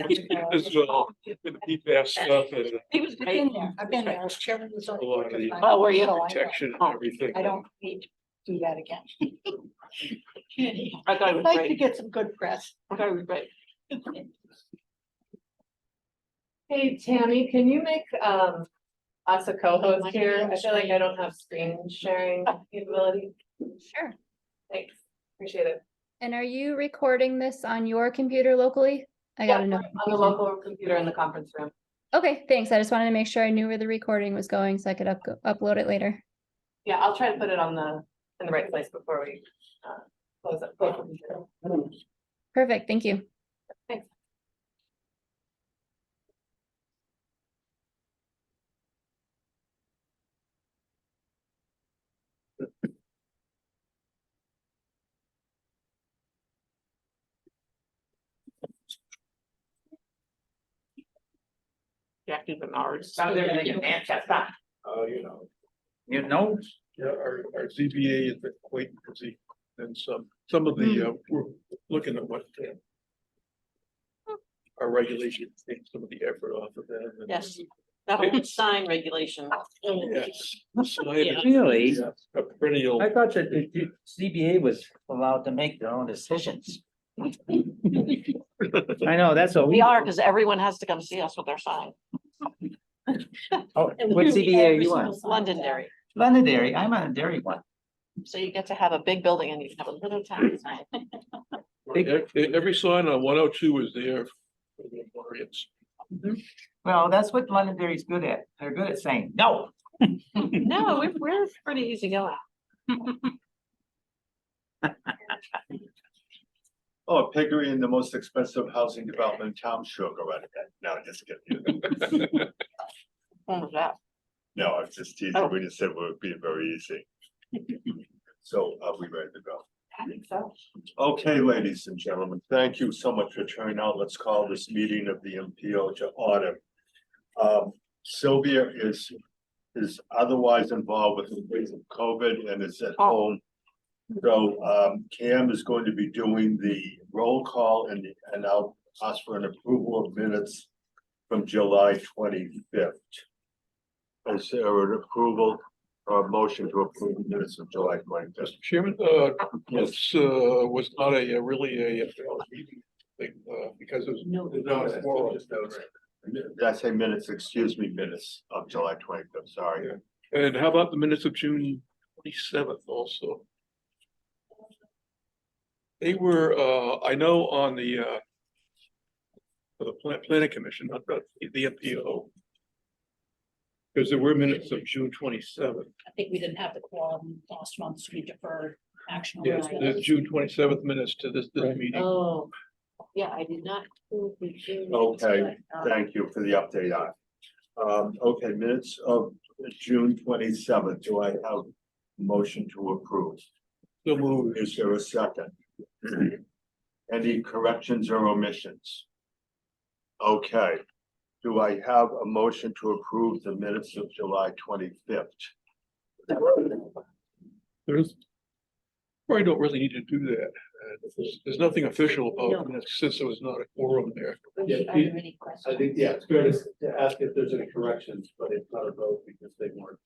As well, with the PFAS stuff and He was I've great. been there. I've been there. I was chairman of the a zoning lot board. of for the 5 Oh, were you? years, so protection and everything. I don't need to do that again. I thought it was Like to great. get some good press. I thought it was great. Hey, Tammy, can you make us a co-host here? I feel like I don't have screen sharing capability. Sure. Thanks, appreciate it. And are you recording this on your computer locally? I gotta know. On the local computer in the conference room. Okay, thanks. I just wanted to make sure I knew where the recording was going so I could upload it later. Yeah, I'll try to put it on in the right place before we close the computer. Perfect, thank you. Thanks. Jackie Bernard's. Found everything in Manchester. You know, You know, yeah, our ZBA is quite busy and some of the, we're looking at what our regulations take some of the effort off of them. and- Yes, that whole sign regulation. Yes. So Yeah. really, yeah, a perennial. I thought that the CBA was allowed to make their own decisions. I know, that's what We are, because everyone has to come see us with their sign. Oh, what CBA are you on? Londonderry. Londonderry, I'm on a dairy one. So you get to have a big building and you can have a little tiny sign. Every sign on 102 is there for the employees. Well, that's what Londonderry's good at. They're good at saying no. No, we're pretty easy going. Oh, Piggery, the most expensive housing development in town, sure, go right ahead. No, just kidding. When was that? No, I was just teasing. Oh. We just said it would be very easy. So are we ready to go? I think so. Okay, ladies and gentlemen, thank you so much for turning out. Let's call this meeting of the MPO to order. Sylvia is otherwise involved with the case of COVID and is at home. So Cam is going to be doing the roll call and I'll ask for an approval of minutes from July 25th. Is there an approval or motion to approve the minutes of July 25th? Mr. Chairman, this was not a really a meeting thing, because it was. Not a quorum. Did I say minutes? Excuse me, minutes of July 25th, sorry. And how about the minutes of June 27th also? They were, I know on the for the planning commission, not the MPO. Because there were minutes of June 27th. I think we didn't have the quorum last month, so we deferred action. on Yes, those. the June 27th minutes to this meeting. Oh, yeah, I did not. Okay, thank you for the update on. Okay, minutes of June 27th. Do I have a motion to approve? So moved. Is there a second? Any corrections or omissions? Okay, do I have a motion to approve the minutes of July 25th? There's, probably don't really need to do that. There's nothing official about it since there was not a quorum there. Are there any questions? I think, yeah, it's fair to ask if there's any corrections, but it's not a vote because they weren't.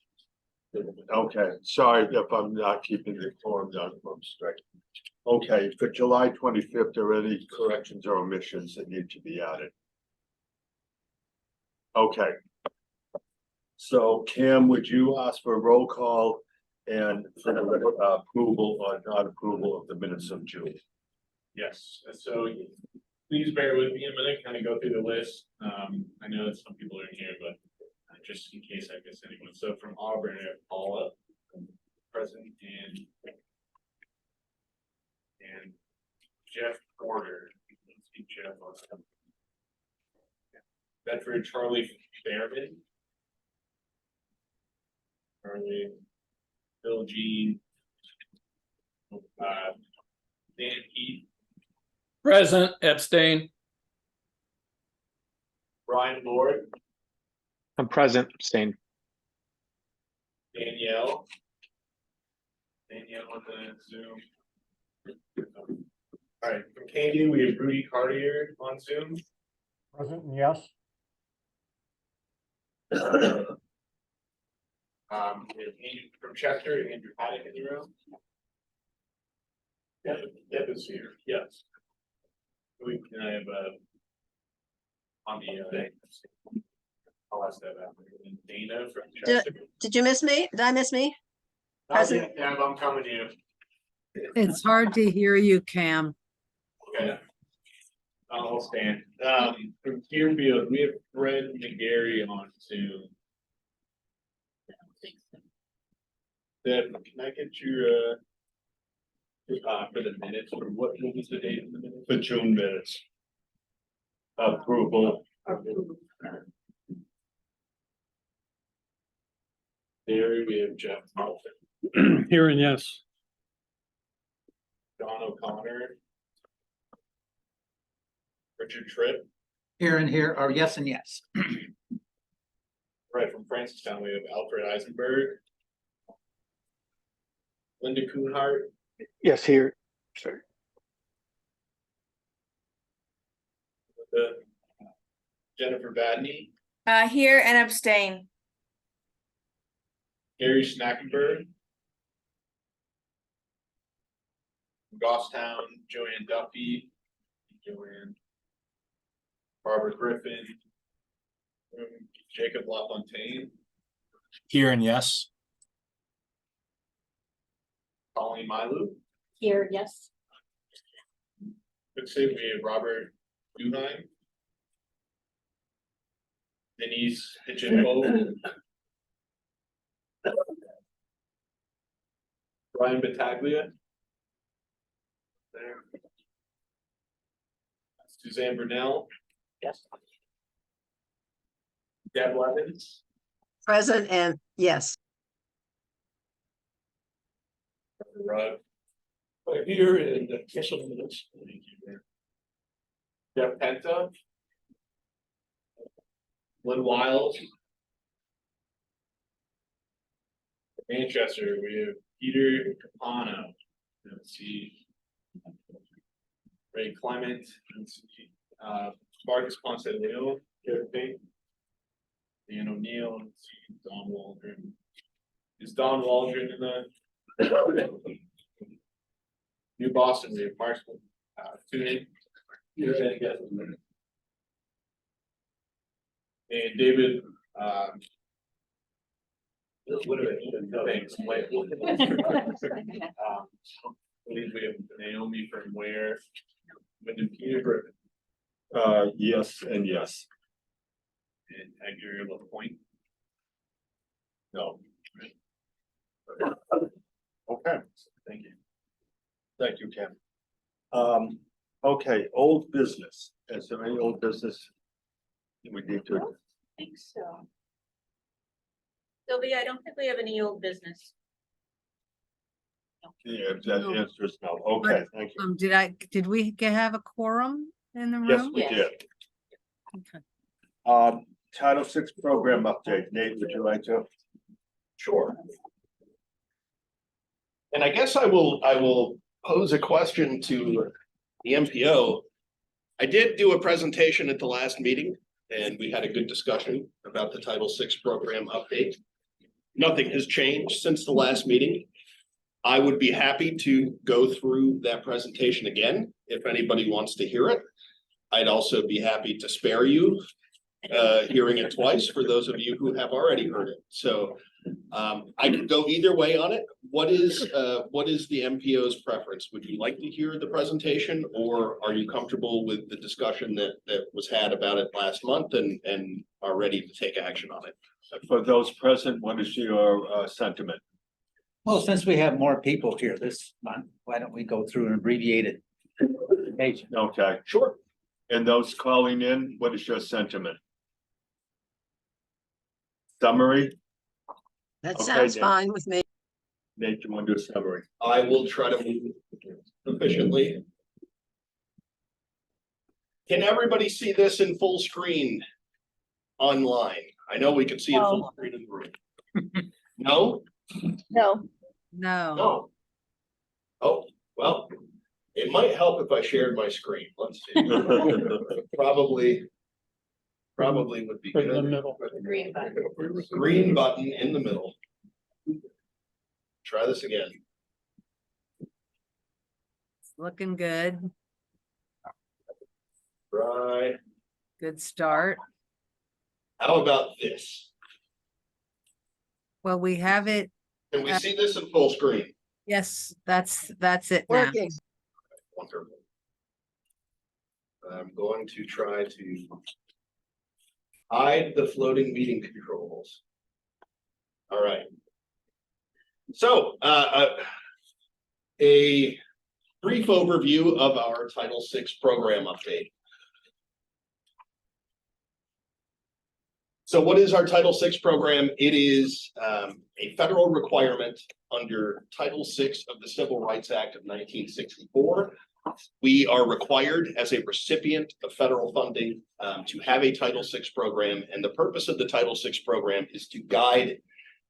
Okay, sorry if I'm not keeping the form down from straight. Okay, for July 25th, are there any corrections or omissions that need to be added? Okay. So Cam, would you ask for a roll call and for the approval or not approval of the minutes of June? Yes, so please bear with me a minute, kind of go through the list. I know that some people are in here, but just in case I miss anyone. So from Auburn, I have Paula, present, and Jeff Porter. Let's see Jeff on. Bedford, Charlie Fairman. Charlie, Bill Jean. Dan Heath, Present, abstain. Brian Lord, I'm present, abstain. Danielle. Danielle on the Zoom. All right, from Candy, we have Rudy Cartier on Zoom. Present, yes. We have Andrew from Chester, Andrew Paddock in the room. Deb is here, yes. We can I have on the I'll ask that after. And Dana from Chester. Did you miss me? Did I miss me? Not yet, Deb, I'm coming to you. It's hard to hear you, Cam. Okay. I'll stand. From Deerfield, we have Fred McGarry on Zoom. Deb, can I get your for the minutes, or what was the date of the minutes? The June minutes. Approval. There we have Jeff Marlton, Here and yes. Don O'Connor. Richard Tripp, Here and here, or yes and yes. right from Francistown, we have Alfred Eisenberg. Linda Kuhnhart, Yes, here. Sorry. Jennifer Badney, Here and abstain. Gary Schnackenberg. Goffstown, Joanne Duffy, Joanne. Barbara Griffin. Jacob LaFontaine, Here and yes. Colleen Milu. Here, yes. Looks like we have Robert Duheim. Denise Hitchenbo. Brian Battaglia. There. Suzanne Brunel. Yes. Deb Levens. Present and yes. Rug. Here in the official minutes. Jeff Penta. Lynn Wiles. Manchester, we have Peter Capano. Let's see. Ray Clement. Let's see. Marcus Ponce de Leon. Dan O'Neill. Let's see. Don Waldron. Is Don Waldron in the New Boston? We have Mark Tuning. And David. What are they? Thanks. I believe we have Naomi from where? Wyndham Peter Griffin. Yes and yes. And Edgar LaPointe. No. Okay, Thank you. thank you, Ken. Okay, old business. Is there any old business? We need to, I think so. Sylvia, I don't think we have any old business. yeah, that No. answer is no. Okay, thank you. Did we have a quorum in the Yes, room? we Yes. did. Okay. Title VI program update. Nate, would you like to? Sure. And I guess I will pose a question to the MPO. I did do a presentation at the last meeting and we had a good discussion about the Title VI program update. Nothing has changed since the last meeting. I would be happy to go through that presentation again if anybody wants to hear it. I'd also be happy to spare you hearing it twice for those of you who have already heard it. So I could go either way on it. What is the MPO's preference? Would you like to hear the presentation, or are you comfortable with the discussion that was had about it last month and are ready to take action on it? For those present, what is your sentiment? Well, since we have more people here this month, why don't we go through an abbreviated page? Okay, Sure. and those calling in, what is your sentiment? Summary? That Okay, sounds then. fine with me. Nate, you want to do a summary? I will try to move efficiently. Can everybody see this in full screen online? I know we can see it full screen in the room. No? No. No. No. Oh, well, it might help if I shared my screen. Let's see. Probably probably would be Right in the good. middle. Green button. Green button in the middle. Try this again. It's looking good. Right. Good start. How about this? Well, we have it. Can we see this in full screen? Yes, that's it now. Working. Wonderful. I'm going to try to hide the floating meeting controls. All right. So, a brief overview of our Title VI program update. So what is our Title VI program? It is a federal requirement under Title VI of the Civil Rights Act of 1964. We are required as a recipient of federal funding to have a Title VI program. And the purpose of the Title VI program is to guide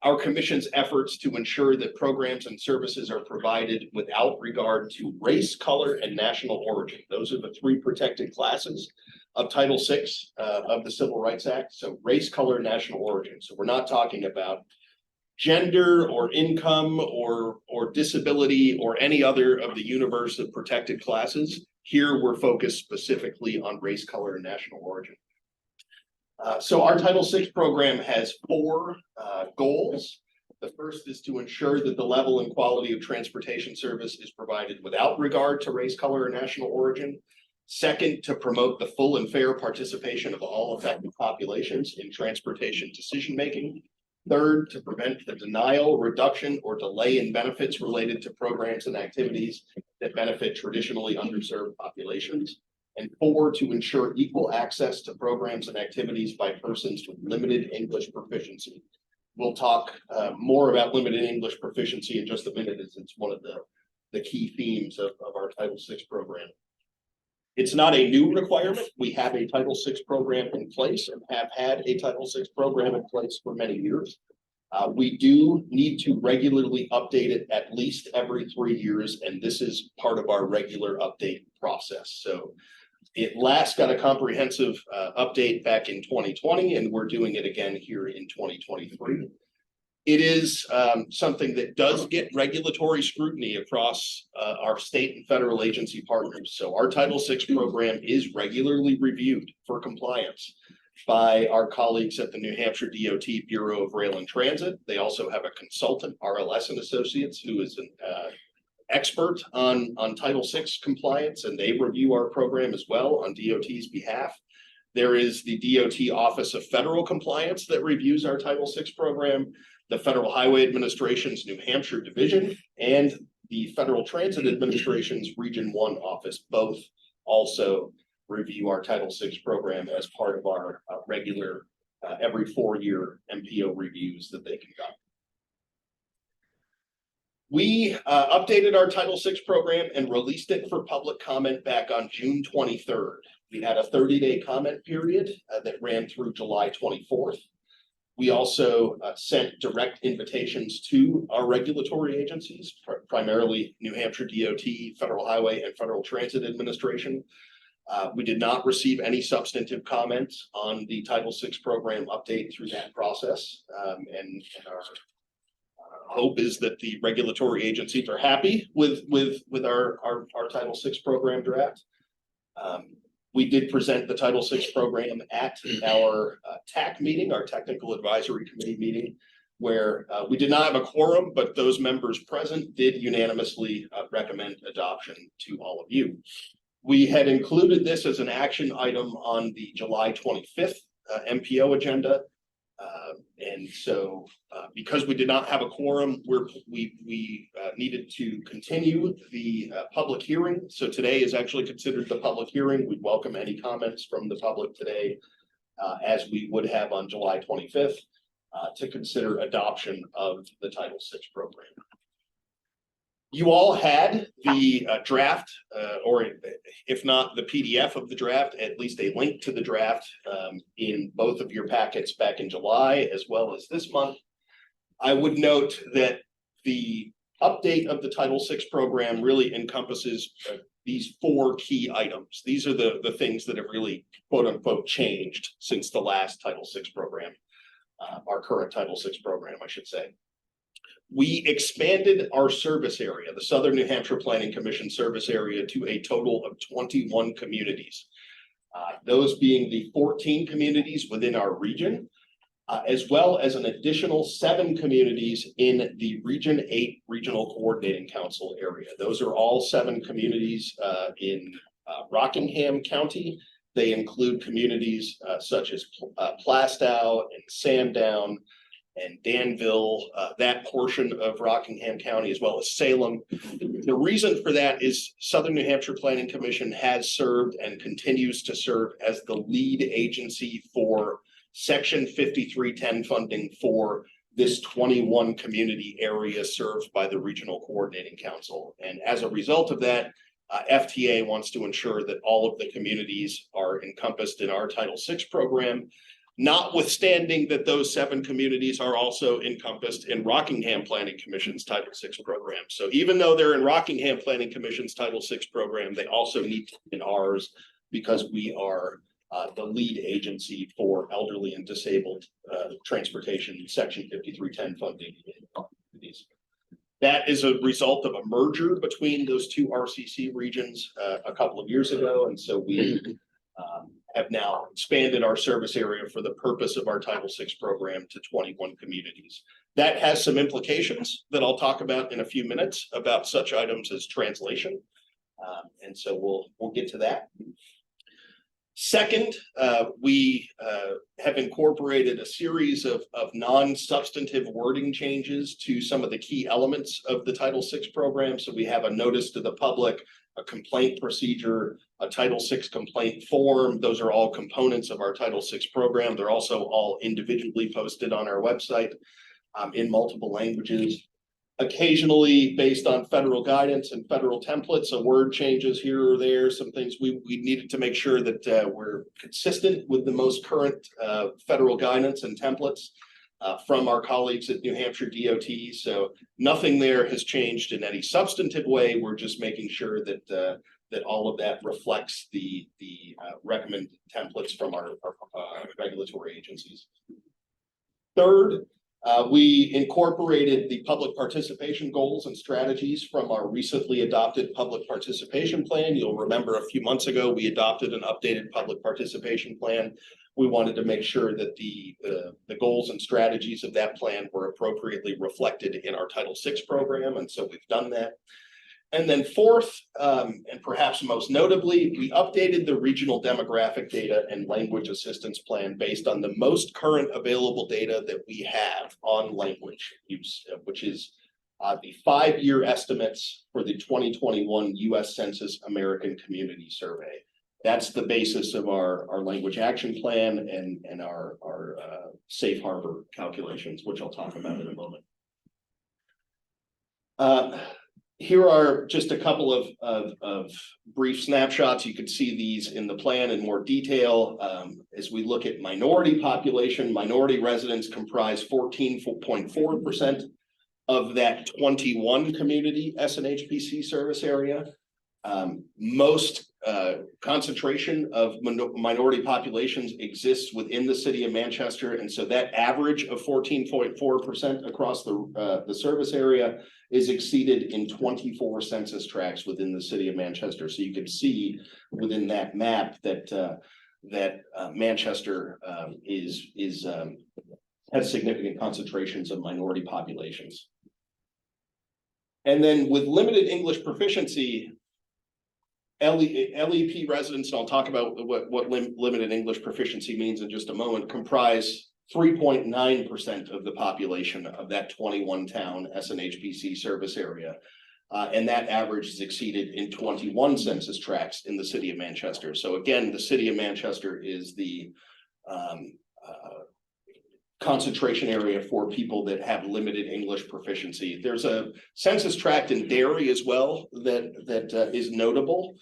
our commission's efforts to ensure that programs and services are provided without regard to race, color, and national origin. Those are the three protected classes of Title VI of the Civil Rights Act. So race, color, national origin. So we're not talking about gender or income or disability or any other of the universe of protected classes. Here we're focused specifically on race, color, and national origin. So our Title VI program has four goals. The first is to ensure that the level and quality of transportation service is provided without regard to race, color, or national origin. Second, to promote the full and fair participation of all affected populations in transportation decision-making. Third, to prevent the denial, reduction, or delay in benefits related to programs and activities that benefit traditionally underserved populations. And four, to ensure equal access to programs and activities by persons with limited English proficiency. We'll talk more about limited English proficiency in just a minute, as it's one of the key themes of our Title VI program. It's not a new requirement. We have a Title VI program in place and have had a Title VI program in place for many years. We do need to regularly update it at least every 3 years, and this is part of our regular update process. So it last got a comprehensive update back in 2020, and we're doing it again here in 2023. It is something that does get regulatory scrutiny across our state and federal agency partners. So our Title VI program is regularly reviewed for compliance by our colleagues at the New Hampshire DOT Bureau of Rail and Transit. They also have a consultant, RLS and Associates, who is an expert on Title VI compliance, and they review our program as well on DOT's behalf. There is the DOT Office of Federal Compliance that reviews our Title VI program, the Federal Highway Administration's New Hampshire Division, and the Federal Transit Administration's Region 1 office. Both also review our Title VI program as part of our regular every 4-year MPO reviews that they conduct. We updated our Title VI program and released it for public comment back on June 23rd. We had a 30-day comment period that ran through July 24th. We also sent direct invitations to our regulatory agencies, primarily New Hampshire DOT, Federal Highway, and Federal Transit Administration. We did not receive any substantive comments on the Title VI program update through that process. And our hope is that the regulatory agencies are happy with our Title VI program draft. We did present the Title VI program at our TAC meeting, our Technical Advisory Committee meeting, where we did not have a quorum, but those members present did unanimously recommend adoption to all of you. We had included this as an action item on the July 25th MPO agenda. And so because we did not have a quorum, we needed to continue the public hearing. So today is actually considered the public hearing. We welcome any comments from the public today, as we would have on July 25th, to consider adoption of the Title VI program. You all had the draft, or if not the PDF of the draft, at least a link to the draft in both of your packets back in July, as well as this month. I would note that the update of the Title VI program really encompasses these 4 key items. These are the things that have really quote unquote changed since the last Title VI program, our current Title VI program, I should say. We expanded our service area, the Southern New Hampshire Planning Commission service area, to a total of 21 communities. Those being the 14 communities within our region, as well as an additional 7 communities in the Region 8 Regional Coordinating Council area. Those are all 7 communities in Rockingham County. They include communities such as Plastow and Sandown and Danville, that portion of Rockingham County, as well as Salem. The reason for that is Southern New Hampshire Planning Commission has served and continues to serve as the lead agency for Section 5310 funding for this 21 community area served by the Regional Coordinating Council. And as a result of that, FTA wants to ensure that all of the communities are encompassed in our Title VI program, notwithstanding that those 7 communities are also encompassed in Rockingham Planning Commission's Title VI program. So even though they're in Rockingham Planning Commission's Title VI program, they also need to be in ours because we are the lead agency for elderly and disabled transportation Section 5310 funding in these. That is a result of a merger between those 2 RCC regions a couple of years ago. And so we have now expanded our service area for the purpose of our Title VI program to 21 communities. That has some implications that I'll talk about in a few minutes about such items as translation. And so we'll get to that. Second, we have incorporated a series of non-substantive wording changes to some of the key elements of the Title VI program. So we have a notice to the public, a complaint procedure, a Title VI complaint form. Those are all components of our Title VI program. They're also all individually posted on our website in multiple languages. Occasionally, based on federal guidance and federal templates, a word changes here or there, some things we needed to make sure that we're consistent with the most current federal guidance and templates from our colleagues at New Hampshire DOT. So nothing there has changed in any substantive way. We're just making sure that that all of that reflects the recommended templates from our regulatory agencies. Third, we incorporated the public participation goals and strategies from our recently adopted public participation plan. You'll remember a few months ago, we adopted an updated public participation plan. We wanted to make sure that the goals and strategies of that plan were appropriately reflected in our Title VI program, and so we've done that. And then fourth, and perhaps most notably, we updated the regional demographic data and language assistance plan based on the most current available data that we have on language use, which is the 5-year estimates for the 2021 U.S. Census American Community Survey. That's the basis of our language action plan and our safe harbor calculations, which I'll talk about in a moment. Here are just a couple of brief snapshots. You can see these in the plan in more detail. As we look at minority population, minority residents comprise 14.4% of that 21 community SNHPC service area. Most concentration of minority populations exists within the city of Manchester, and so that average of 14.4% across the service area is exceeded in 24 census tracts within the city of Manchester. So you can see within that map that Manchester has significant concentrations of minority populations. And then with limited English proficiency, LEP residents, and I'll talk about what limited English proficiency means in just a moment, comprise 3.9% of the population of that 21 town SNHPC service area. And that average is exceeded in 21 census tracts in the city of Manchester. So again, the city of Manchester is the concentration area for people that have limited English proficiency. There's a census tract in Derry as well that is notable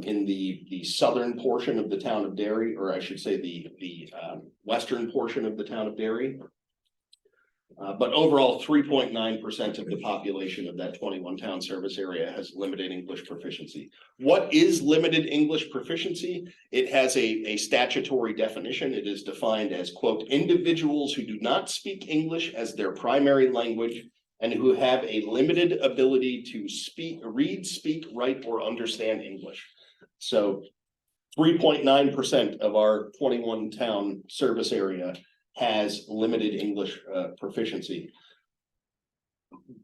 in the southern portion of the town of Derry, or I should say the western portion of the town of Derry. But overall, 3.9% of the population of that 21 town service area has limited English proficiency. What is limited English proficiency? It has a statutory definition. It is defined as, quote, individuals who do not speak English as their primary language and who have a limited ability to read, speak, write, or understand English. So 3.9% of our 21 town service area has limited English proficiency.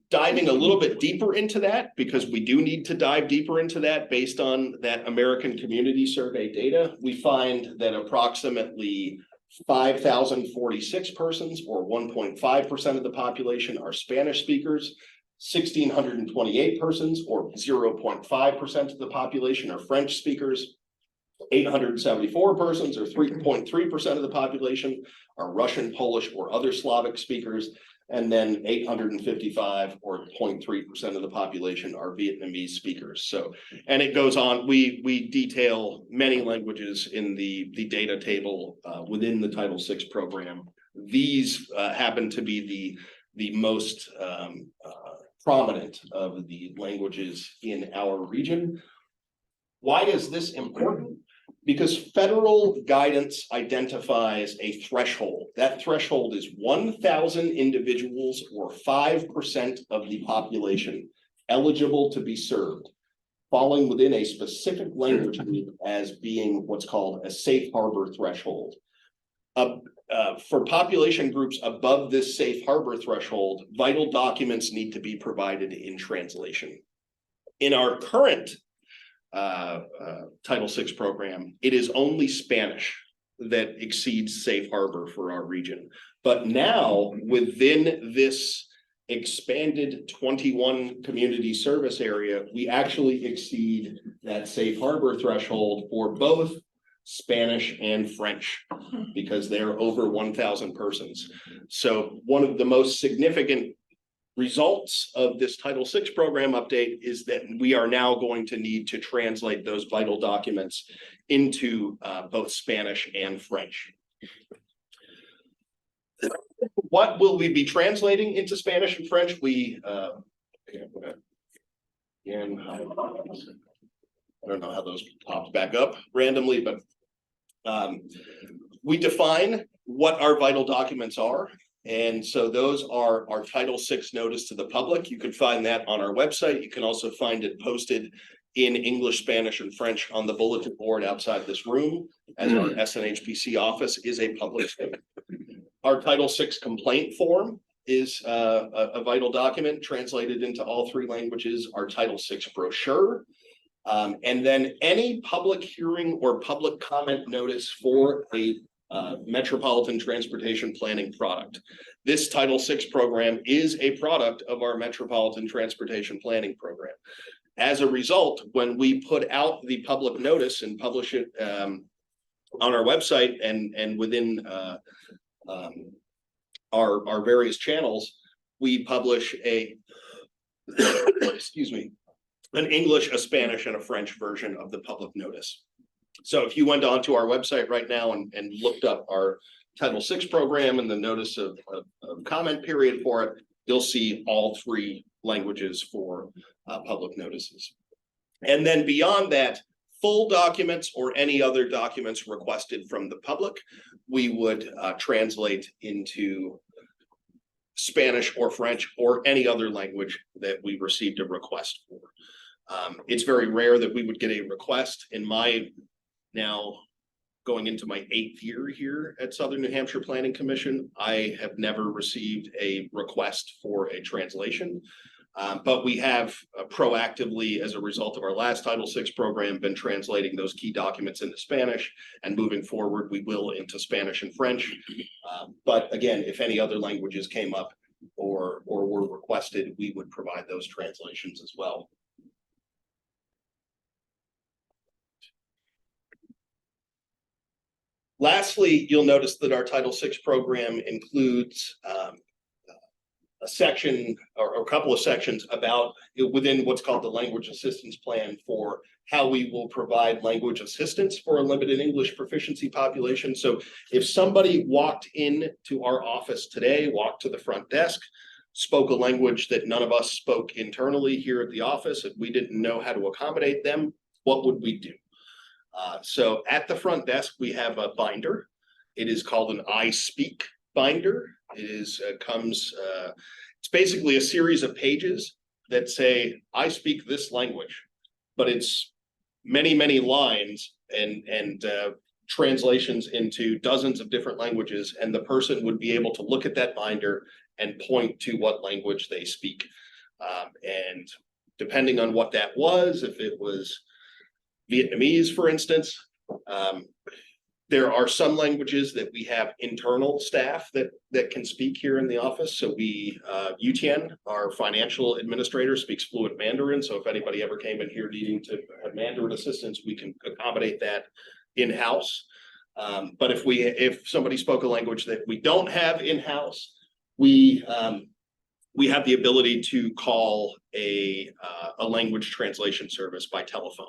Diving a little bit deeper into that, because we do need to dive deeper into that based on that American Community Survey data, we find that approximately 5,046 persons, or 1.5% of the population, are Spanish speakers. 1,628 persons, or 0.5% of the population, are French speakers. 874 persons, or 3.3% of the population, are Russian, Polish, or other Slavic speakers, and then 855, or 0.3% of the population, are Vietnamese speakers. So, and it goes on. We detail many languages in the data table within the Title VI program. These happen to be the most prominent of the languages in our region. Why is this important? Because federal guidance identifies a threshold. That threshold is 1,000 individuals, or 5% of the population, eligible to be served, falling within a specific language group as being what's called a safe harbor threshold. For population groups above this safe harbor threshold, vital documents need to be provided in translation. In our current Title VI program, it is only Spanish that exceeds safe harbor for our region. But now, within this expanded 21 community service area, we actually exceed that safe harbor threshold for both Spanish and French, because they're over 1,000 persons. So one of the most significant results of this Title VI program update is that we are now going to need to translate those vital documents into both Spanish and French. What will we be translating into Spanish and French? I don't know how those popped back up randomly, but we define what our vital documents are. And so those are our Title VI notice to the public. You can find that on our website. You can also find it posted in English, Spanish, and French on the bulletin board outside this room, as our SNHPC office is a public statement. Our Title VI complaint form is a vital document translated into all 3 languages. Our Title VI brochure, and then any public hearing or public comment notice for a metropolitan transportation planning product. This Title VI program is a product of our metropolitan transportation planning program. As a result, when we put out the public notice and publish it on our website and within our various channels, we publish excuse me, an English, a Spanish, and a French version of the public notice. So if you went onto our website right now and looked up our Title VI program and the notice of comment period for it, you'll see all 3 languages for public notices. And then beyond that, full documents or any other documents requested from the public, we would translate into Spanish or French or any other language that we received a request for. It's very rare that we would get a request. In my now going into my 8th year here at Southern New Hampshire Planning Commission, I have never received a request for a translation. But we have proactively, as a result of our last Title VI program, been translating those key documents into Spanish, and moving forward, we will into Spanish and French. But again, if any other languages came up or were requested, we would provide those translations as well. Lastly, you'll notice that our Title VI program includes a section or a couple of sections about within what's called the language assistance plan for how we will provide language assistance for a limited English proficiency population. So if somebody walked in to our office today, walked to the front desk, spoke a language that none of us spoke internally here at the office, and we didn't know how to accommodate them, what would we do? So at the front desk, we have a binder. It is called an I Speak binder. It is it's basically a series of pages that say, I speak this language, but it's many, many lines and translations into dozens of different languages. And the person would be able to look at that binder and point to what language they speak. And depending on what that was, if it was Vietnamese, for instance, there are some languages that we have internal staff that can speak here in the office. So Yutian, our financial administrator, speaks fluent Mandarin. So if anybody ever came in here needing to have Mandarin assistance, we can accommodate that in-house. But if somebody spoke a language that we don't have in-house, we have the ability to call a language translation service by telephone.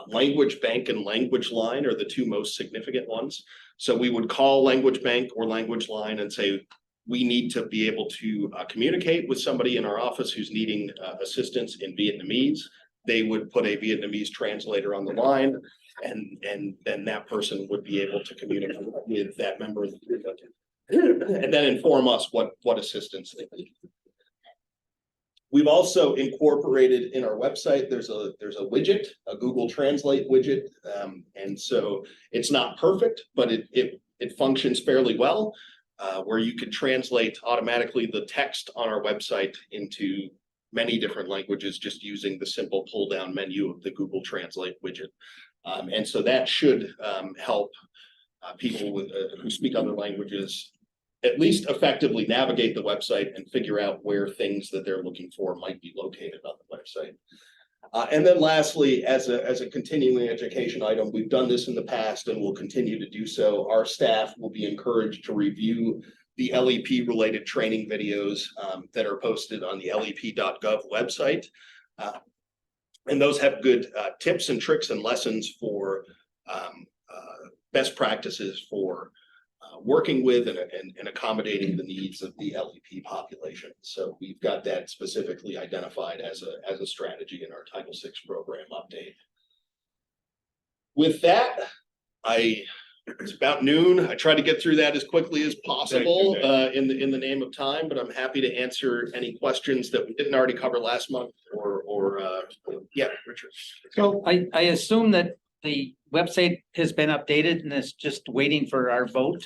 Language Bank and Language Line are the two most significant ones. So we would call Language Bank or Language Line and say, we need to be able to communicate with somebody in our office who's needing assistance in Vietnamese. They would put a Vietnamese translator on the line, and then that person would be able to communicate with that member of the group and then inform us what assistance they need. We've also incorporated in our website, there's a widget, a Google Translate widget. And so it's not perfect, but it functions fairly well, where you can translate automatically the text on our website into many different languages just using the simple pull down menu of the Google Translate widget. And so that should help people who speak other languages at least effectively navigate the website and figure out where things that they're looking for might be located on the website. And then lastly, as a continuing education item, we've done this in the past and will continue to do so. Our staff will be encouraged to review the LEP related training videos that are posted on the lep.gov website. And those have good tips and tricks and lessons for best practices for working with and accommodating the needs of the LEP population. So we've got that specifically identified as a strategy in our Title VI program update. With that, it's about noon. I try to get through that as quickly as possible in the name of time, but I'm happy to answer any questions that we didn't already cover last month or yeah, Richard. So I assume that the website has been updated and is just waiting for our vote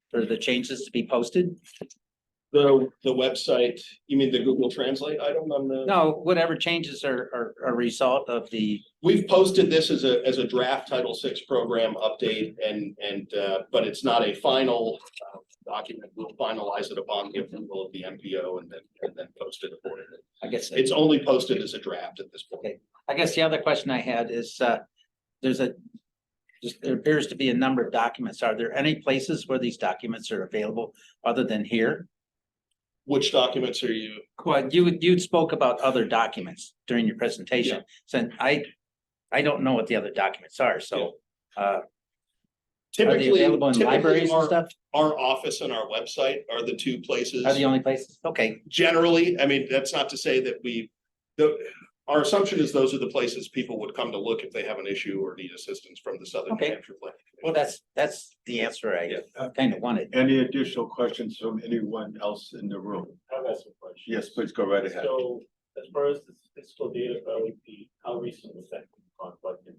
for the changes to be posted? The website, you mean the Google Translate item on the? No, whatever changes are a result of the. We've posted this as a draft Title VI program update but it's not a final document. We'll finalize it upon the approval of the MPO and then post it accordingly. I guess it's only posted as a draft at this point. Okay. I guess the other question I had is there appears to be a number of documents. Are there any places where these documents are available other than here? Which documents are you? Well, you spoke about other documents during your presentation. So I don't know what the other documents are. So typically are they available in libraries and stuff? Our office and our website are the two places. Are the only places? Okay. Generally, I mean, that's not to say that our assumption is those are the places people would come to look if they have an issue or need assistance from the Southern New Hampshire Planning Commission. Well, that's the answer I kind of wanted. Any additional questions from anyone else in the room? I've got some questions. Yes, please go right ahead. So as far as the fiscal data for LEP, how recent was that collected?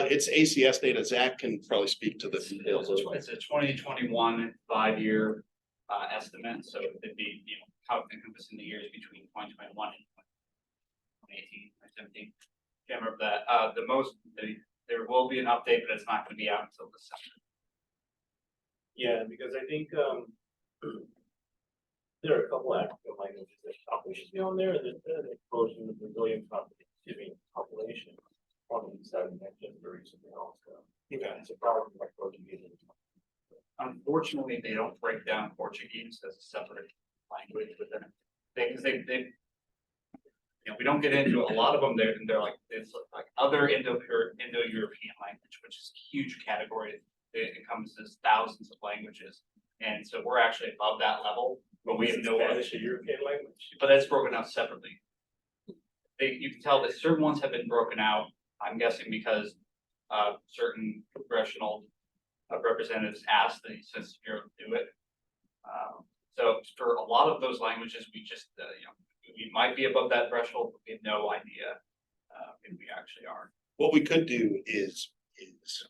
It's ACS data. Zach can probably speak to the details. It's a 2021 5-year estimate, so it'd be how encompassing the years between 2021 and 2018 or 17. Can't remember that. There will be an update, but it's not going to be out until December. Yeah, because I think there are a couple of African languages that probably should be on there. There's an explosion of Brazilian population. 27 mentioned recently also. Okay. It's a problem like Portuguese. Unfortunately, they don't break down Portuguese as a separate language within it. Because they, you know, we don't get into a lot of them. They're like, it's like other Indo-European language, which is a huge category. It encompasses thousands of languages. And so we're actually above that level, but we have no. Spanish a European language. But that's broken out separately. You can tell that certain ones have been broken out, I'm guessing because certain congressional representatives asked the Census Bureau to do it. So for a lot of those languages, we just, you know, we might be above that threshold, but we have no idea if we actually are. What we could do is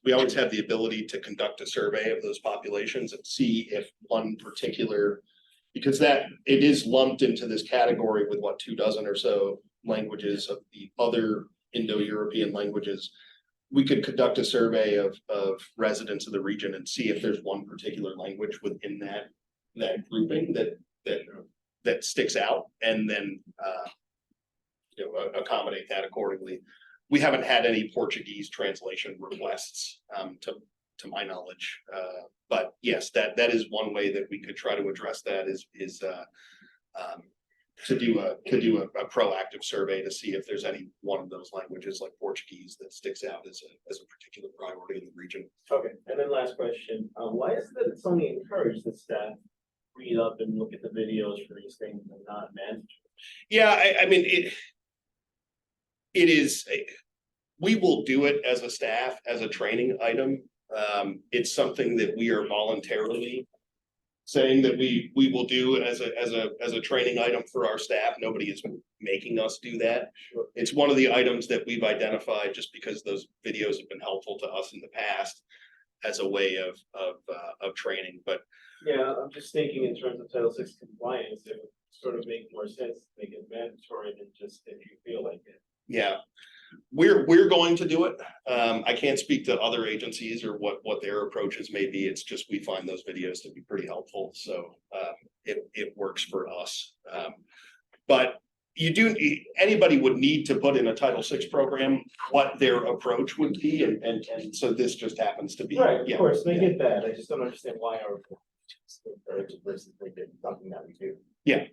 we always have the ability to conduct a survey of those populations and see if one particular, because that it is lumped into this category with what 24 or so languages of the other Indo-European languages. We could conduct a survey of residents of the region and see if there's one particular language within that grouping that sticks out, and then you know, accommodate that accordingly. We haven't had any Portuguese translation requests to my knowledge, but yes, that is one way that we could try to address that is to do a proactive survey to see if there's any one of those languages like Portuguese that sticks out as a particular priority in the region. Okay, and then last question, why is it that it's only encouraged that staff read up and look at the videos for these things and not mandatory? Yeah, I mean, it is, we will do it as a staff, as a training item. It's something that we are voluntarily saying that we will do as a training item for our staff. Nobody is making us do that. Sure. It's one of the items that we've identified just because those videos have been helpful to us in the past as a way of training, but. Yeah, I'm just thinking in terms of Title VI compliance, it would sort of make more sense to make it mandatory than just if you feel like it. Yeah, we're going to do it. I can't speak to other agencies or what their approaches may be. It's just we find those videos to be pretty helpful, so it works for us. But anybody would need to put in a Title VI program what their approach would be, and so this just happens to be. Right, of yeah, course, they yeah. get that. I just don't understand why our versus make it something that we do. Yeah,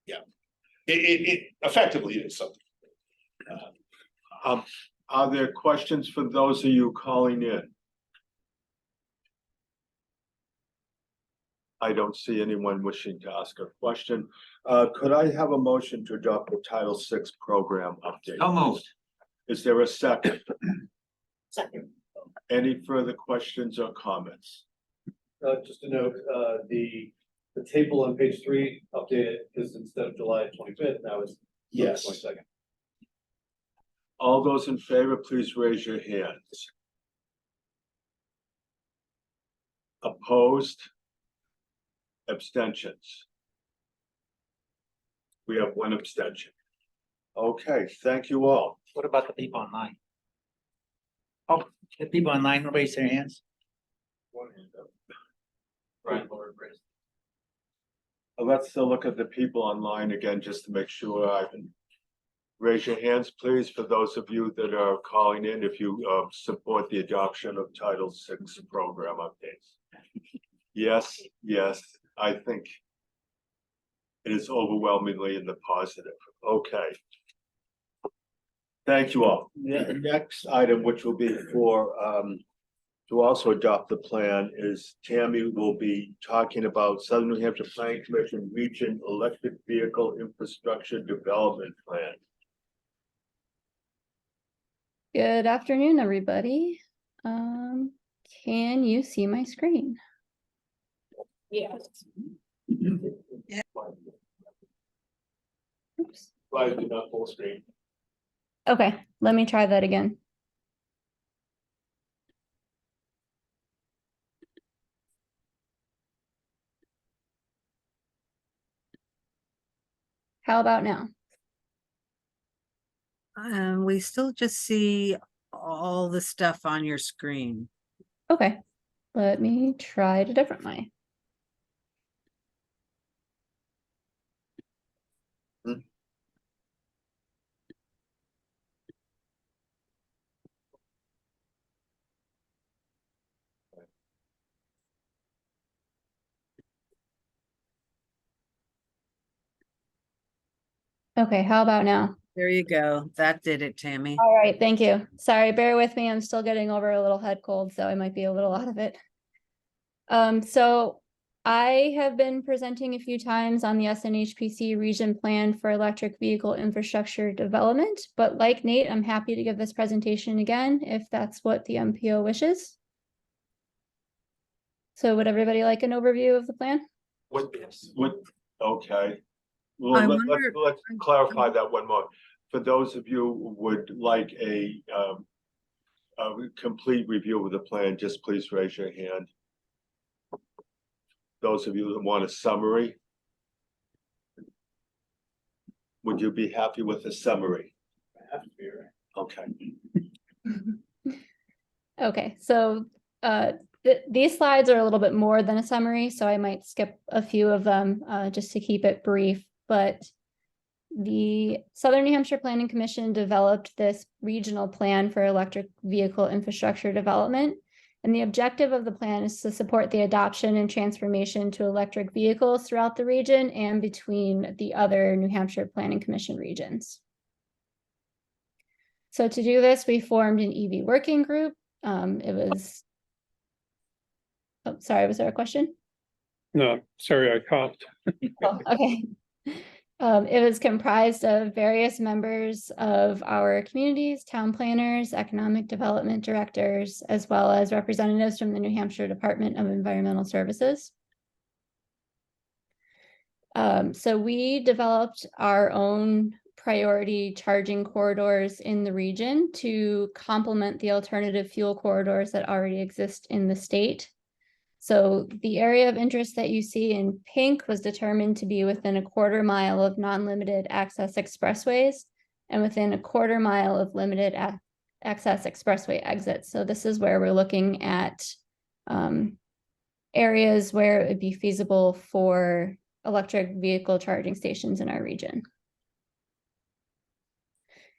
yeah. It effectively is something. Are there questions for those of you calling in? I don't see anyone wishing to ask a question. Could I have a motion to adopt the Title VI program update? So moved. Is there a second? Second. Any further questions or comments? Just to note, the table on page 3 updated because instead of July 25th, now it's Yes. 22nd. All those in favor, please raise your hands. Opposed? Abstentions? We have one abstention. Okay, thank you all. What about the people online? Oh, the people online will raise their hands. One hand up. Brian Lord raised. Let's look at the people online again, just to make sure I can. Raise your hands, please, for those of you that are calling in, if you support the adoption of Title VI program updates. Yes, yes, I think it is overwhelmingly in the positive. Okay. Thank you all. The next item, which will be for to also adopt the plan, is Tammy will be talking about Southern New Hampshire Planning Commission Region Electric Vehicle Infrastructure Development Plan. Good afternoon, everybody. Can you see my screen? Yes. Oops. Why do not full screen? Okay, let me try that again. How about now? We still just see all the stuff on your screen. Okay, let me try it a different way. Okay, how about now? There you go. That did it, Tammy. All right, thank you. Sorry, bear with me. I'm still getting over a little head cold, so I might be a little out of it. So I have been presenting a few times on the SNHPC region plan for electric vehicle infrastructure development, but like Nate, I'm happy to give this presentation again if that's what the MPO wishes. So would everybody like an overview of the plan? Okay. I Well, wonder- let's clarify that one more. For those of you who would like a complete review of the plan, just please raise your hand. Those of you that want a summary. Would you be happy with a summary? Okay. Okay, so these slides are a little bit more than a summary, so I might skip a few of them just to keep it brief. But the Southern New Hampshire Planning Commission developed this regional plan for electric vehicle infrastructure development. And the objective of the plan is to support the adoption and transformation to electric vehicles throughout the region and between the other New Hampshire Planning Commission regions. So to do this, we formed an EV working group. It was, oh, sorry, was there a question? No, sorry, I coughed. Oh, okay. It was comprised of various members of our communities, town planners, economic development directors, as well as representatives from the New Hampshire Department of Environmental Services. So we developed our own priority charging corridors in the region to complement the alternative fuel corridors that already exist in the state. So the area of interest that you see in pink was determined to be within a 1/4 mile of non-limited access expressways and within a 1/4 mile of limited access expressway exits. So this is where we're looking at areas where it would be feasible for electric vehicle charging stations in our region.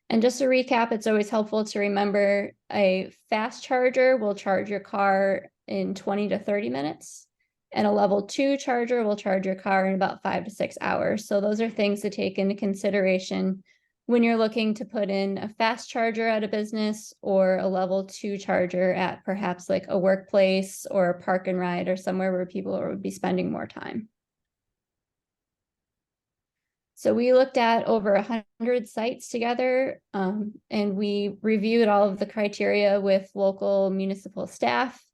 And just to recap, it's always helpful to remember a fast charger will charge your car in 20 to 30 minutes, and a level 2 charger will charge your car in about 5 to 6 hours. So those are things to take into consideration when you're looking to put in a fast charger at a business or a level 2 charger at perhaps like a workplace or a park and ride or somewhere where people would be spending more time. So we looked at over 100 sites together, and we reviewed all of the criteria with local municipal staff.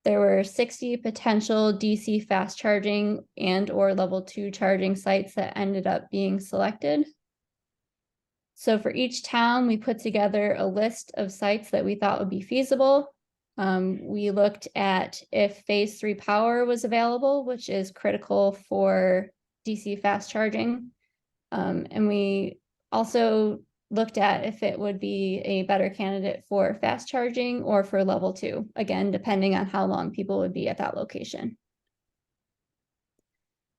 There were 60 potential DC fast charging and or level 2 charging sites that ended up being selected. So for each town, we put together a list of sites that we thought would be feasible. We looked at if phase 3 power was available, which is critical for DC fast charging. And we also looked at if it would be a better candidate for fast charging or for level 2, again, depending on how long people would be at that location.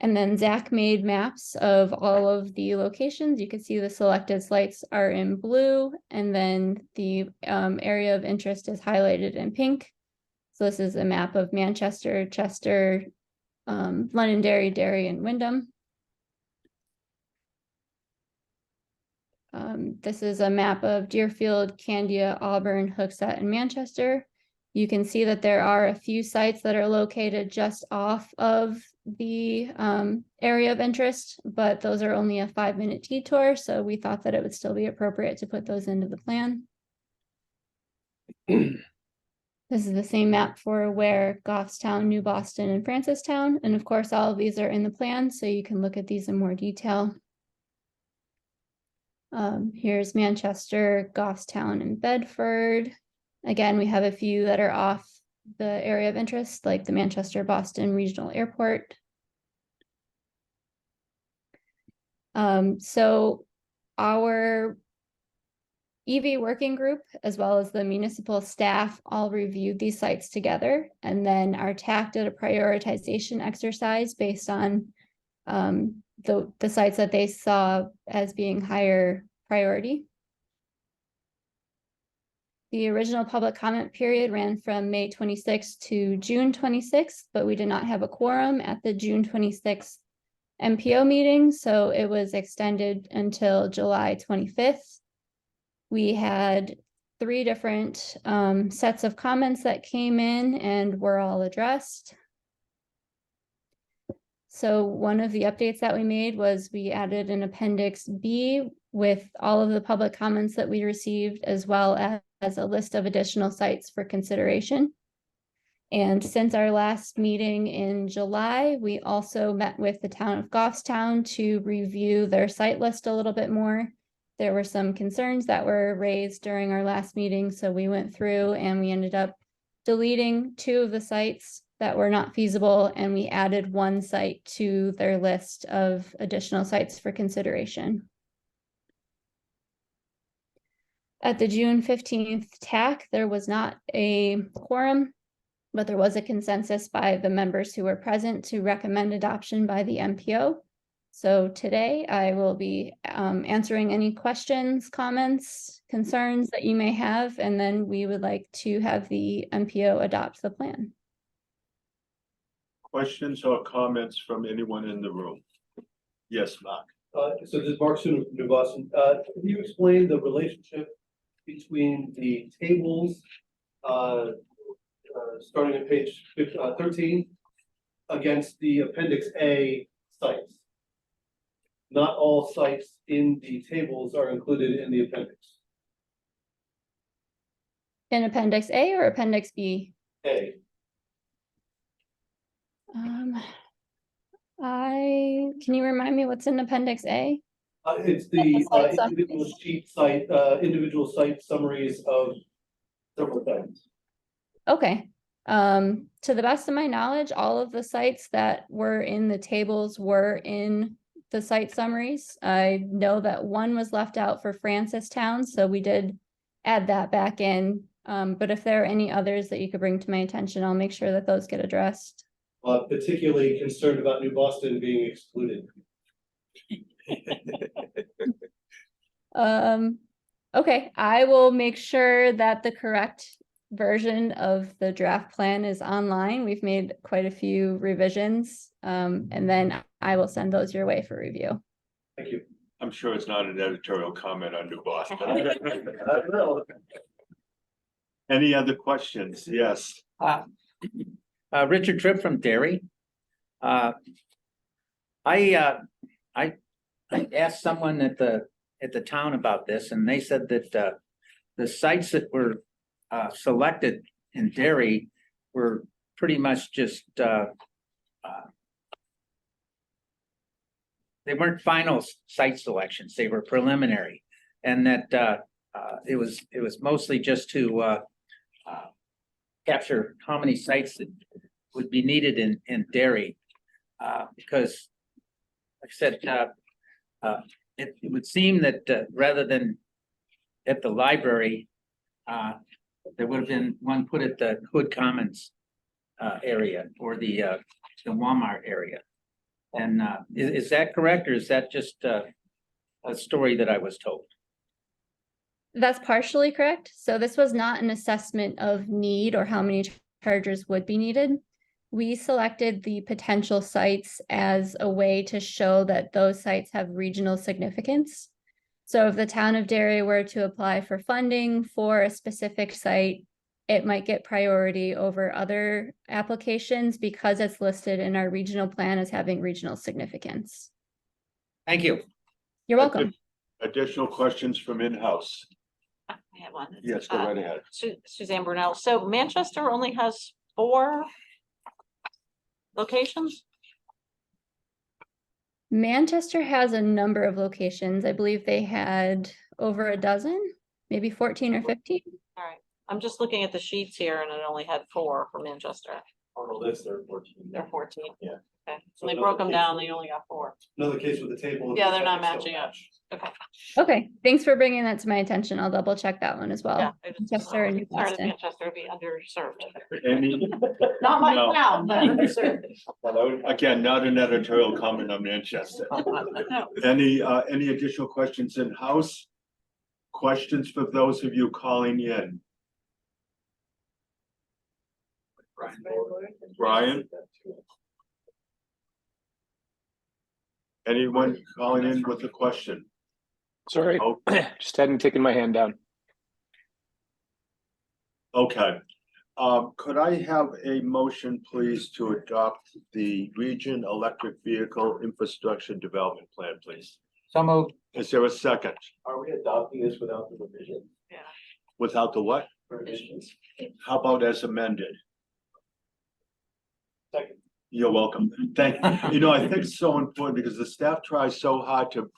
And then Zach made maps of all of the locations. You can see the selected sites are in blue, and then the area of interest is highlighted in pink. So this is a map of Manchester, Chester, Londonderry, Derry, and Windham. This is a map of Deerfield, Candia, Auburn, Hooksett, and Manchester. You can see that there are a few sites that are located just off of the area of interest, but those are only a 5-minute detour, so we thought that it would still be appropriate to put those into the plan. This is the same map for Ware, Goffstown, New Boston, and Francistown, and of course all of these are in the plan, so you can look at these in more detail. Here's Manchester, Goffstown, and Bedford. Again, we have a few that are off the area of interest, like the Manchester-Boston Regional Airport. So our EV working group, as well as the municipal staff, all reviewed these sites together, and then our TAC did a prioritization exercise based on the sites that they saw as being higher priority. The original public comment period ran from May 26th to June 26th, but we did not have a quorum at the June 26th MPO meeting, so it was extended until July 25th. We had 3 different sets of comments that came in and were all addressed. So one of the updates that we made was we added an Appendix B with all of the public comments that we received, as well as a list of additional sites for consideration. And since our last meeting in July, we also met with the town of Goffstown to review their site list a little bit more. There were some concerns that were raised during our last meeting, so we went through and we ended up deleting 2 of the sites that were not feasible, and we added 1 site to their list of additional sites for consideration. At the June 15th TAC, there was not a quorum, but there was a consensus by the members who were present to recommend adoption by the MPO. So today I will be answering any questions, comments, concerns that you may have, and then we would like to have the MPO adopt the plan. Questions or comments from anyone in the room? Yes, Mark. So this is Mark Sooner from New Boston. Can you explain the relationship between the tables, starting at page 13, against the Appendix A sites? Not all sites in the tables are included in the appendix. In Appendix A or Appendix B? A. Can you remind me what's in Appendix A? It's the individual sheet site, individual site summaries of several things. Okay. To the best of my knowledge, all of the sites that were in the tables were in the site summaries. I know that 1 was left out for Francistown, so we did add that back in. But if there are any others that you could bring to my attention, I'll make sure that those get addressed. Particularly concerned about New Boston being excluded. Okay, I will make sure that the correct version of the draft plan is online. We've made quite a few revisions, and then I will send those your way for review. Thank you. I'm sure it's not an editorial comment on New Boston. Any other questions? Yes. Richard Tripp from Derry. I asked someone at the town about this, and they said that the sites that were selected in Derry were pretty much just they weren't final site selections; they were preliminary, and that it was mostly just to capture how many sites that would be needed in Derry, because, like I said, it would seem that rather than at the library, there would have been one put at the Hood Commons area or the Walmart area. And is that correct, or is that just a story that I was told? That's partially correct. So this was not an assessment of need or how many chargers would be needed. We selected the potential sites as a way to show that those sites have regional significance. So if the town of Derry were to apply for funding for a specific site, it might get priority over other applications because it's listed in our regional plan as having regional significance. Thank you. You're welcome. Additional questions from in-house? I have one. Yes, go right ahead. Suzanne Brunel. So Manchester only has 4 locations? Manchester has a number of locations. I believe they had over a dozen, maybe 14 or 15. All right. I'm just looking at the sheets here and it only had 4 for Manchester. On the list, there are 14. They're 14. Yeah. Okay. So they broke them down. They only got 4. Another case with the table. Yeah, they're not matching up. Okay. Okay, thanks for bringing that to my attention. I'll double check that one as well. Yeah. I just Manchester and New sorry that Boston. Manchester would be underserved. Any? Not my No. town, but underserved. Again, not an editorial comment on Manchester. No. Any additional questions in-house? Questions for those of you calling in? Brian? Anyone calling in with a question? Sorry, Oh, just hadn't taken my hand down. okay. Could I have a motion, please, to adopt the Region Electric Vehicle Infrastructure Development Plan, please? So moved. Is there a second? Are we adopting this without the revision? Without the what? Revisions? How about as amended? Second. You're welcome. Thank you. You know, I think it's so important because the staff tries so hard to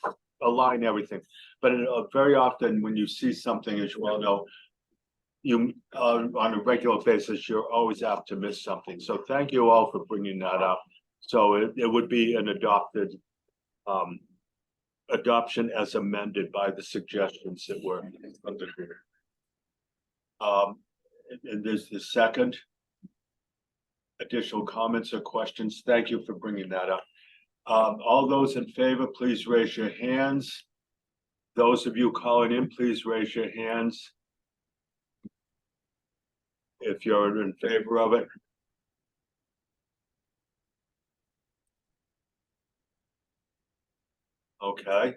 align everything. But very often when you see something, as you well know, you, on a regular basis, you're always apt to miss something. So thank you all for bringing that up. So it would be an adoption as amended by the suggestions that were under here. And there's the second. Additional comments or questions? Thank you for bringing that up. All those in favor, please raise your hands. Those of you calling in, please raise your hands if you're in favor of it. Okay.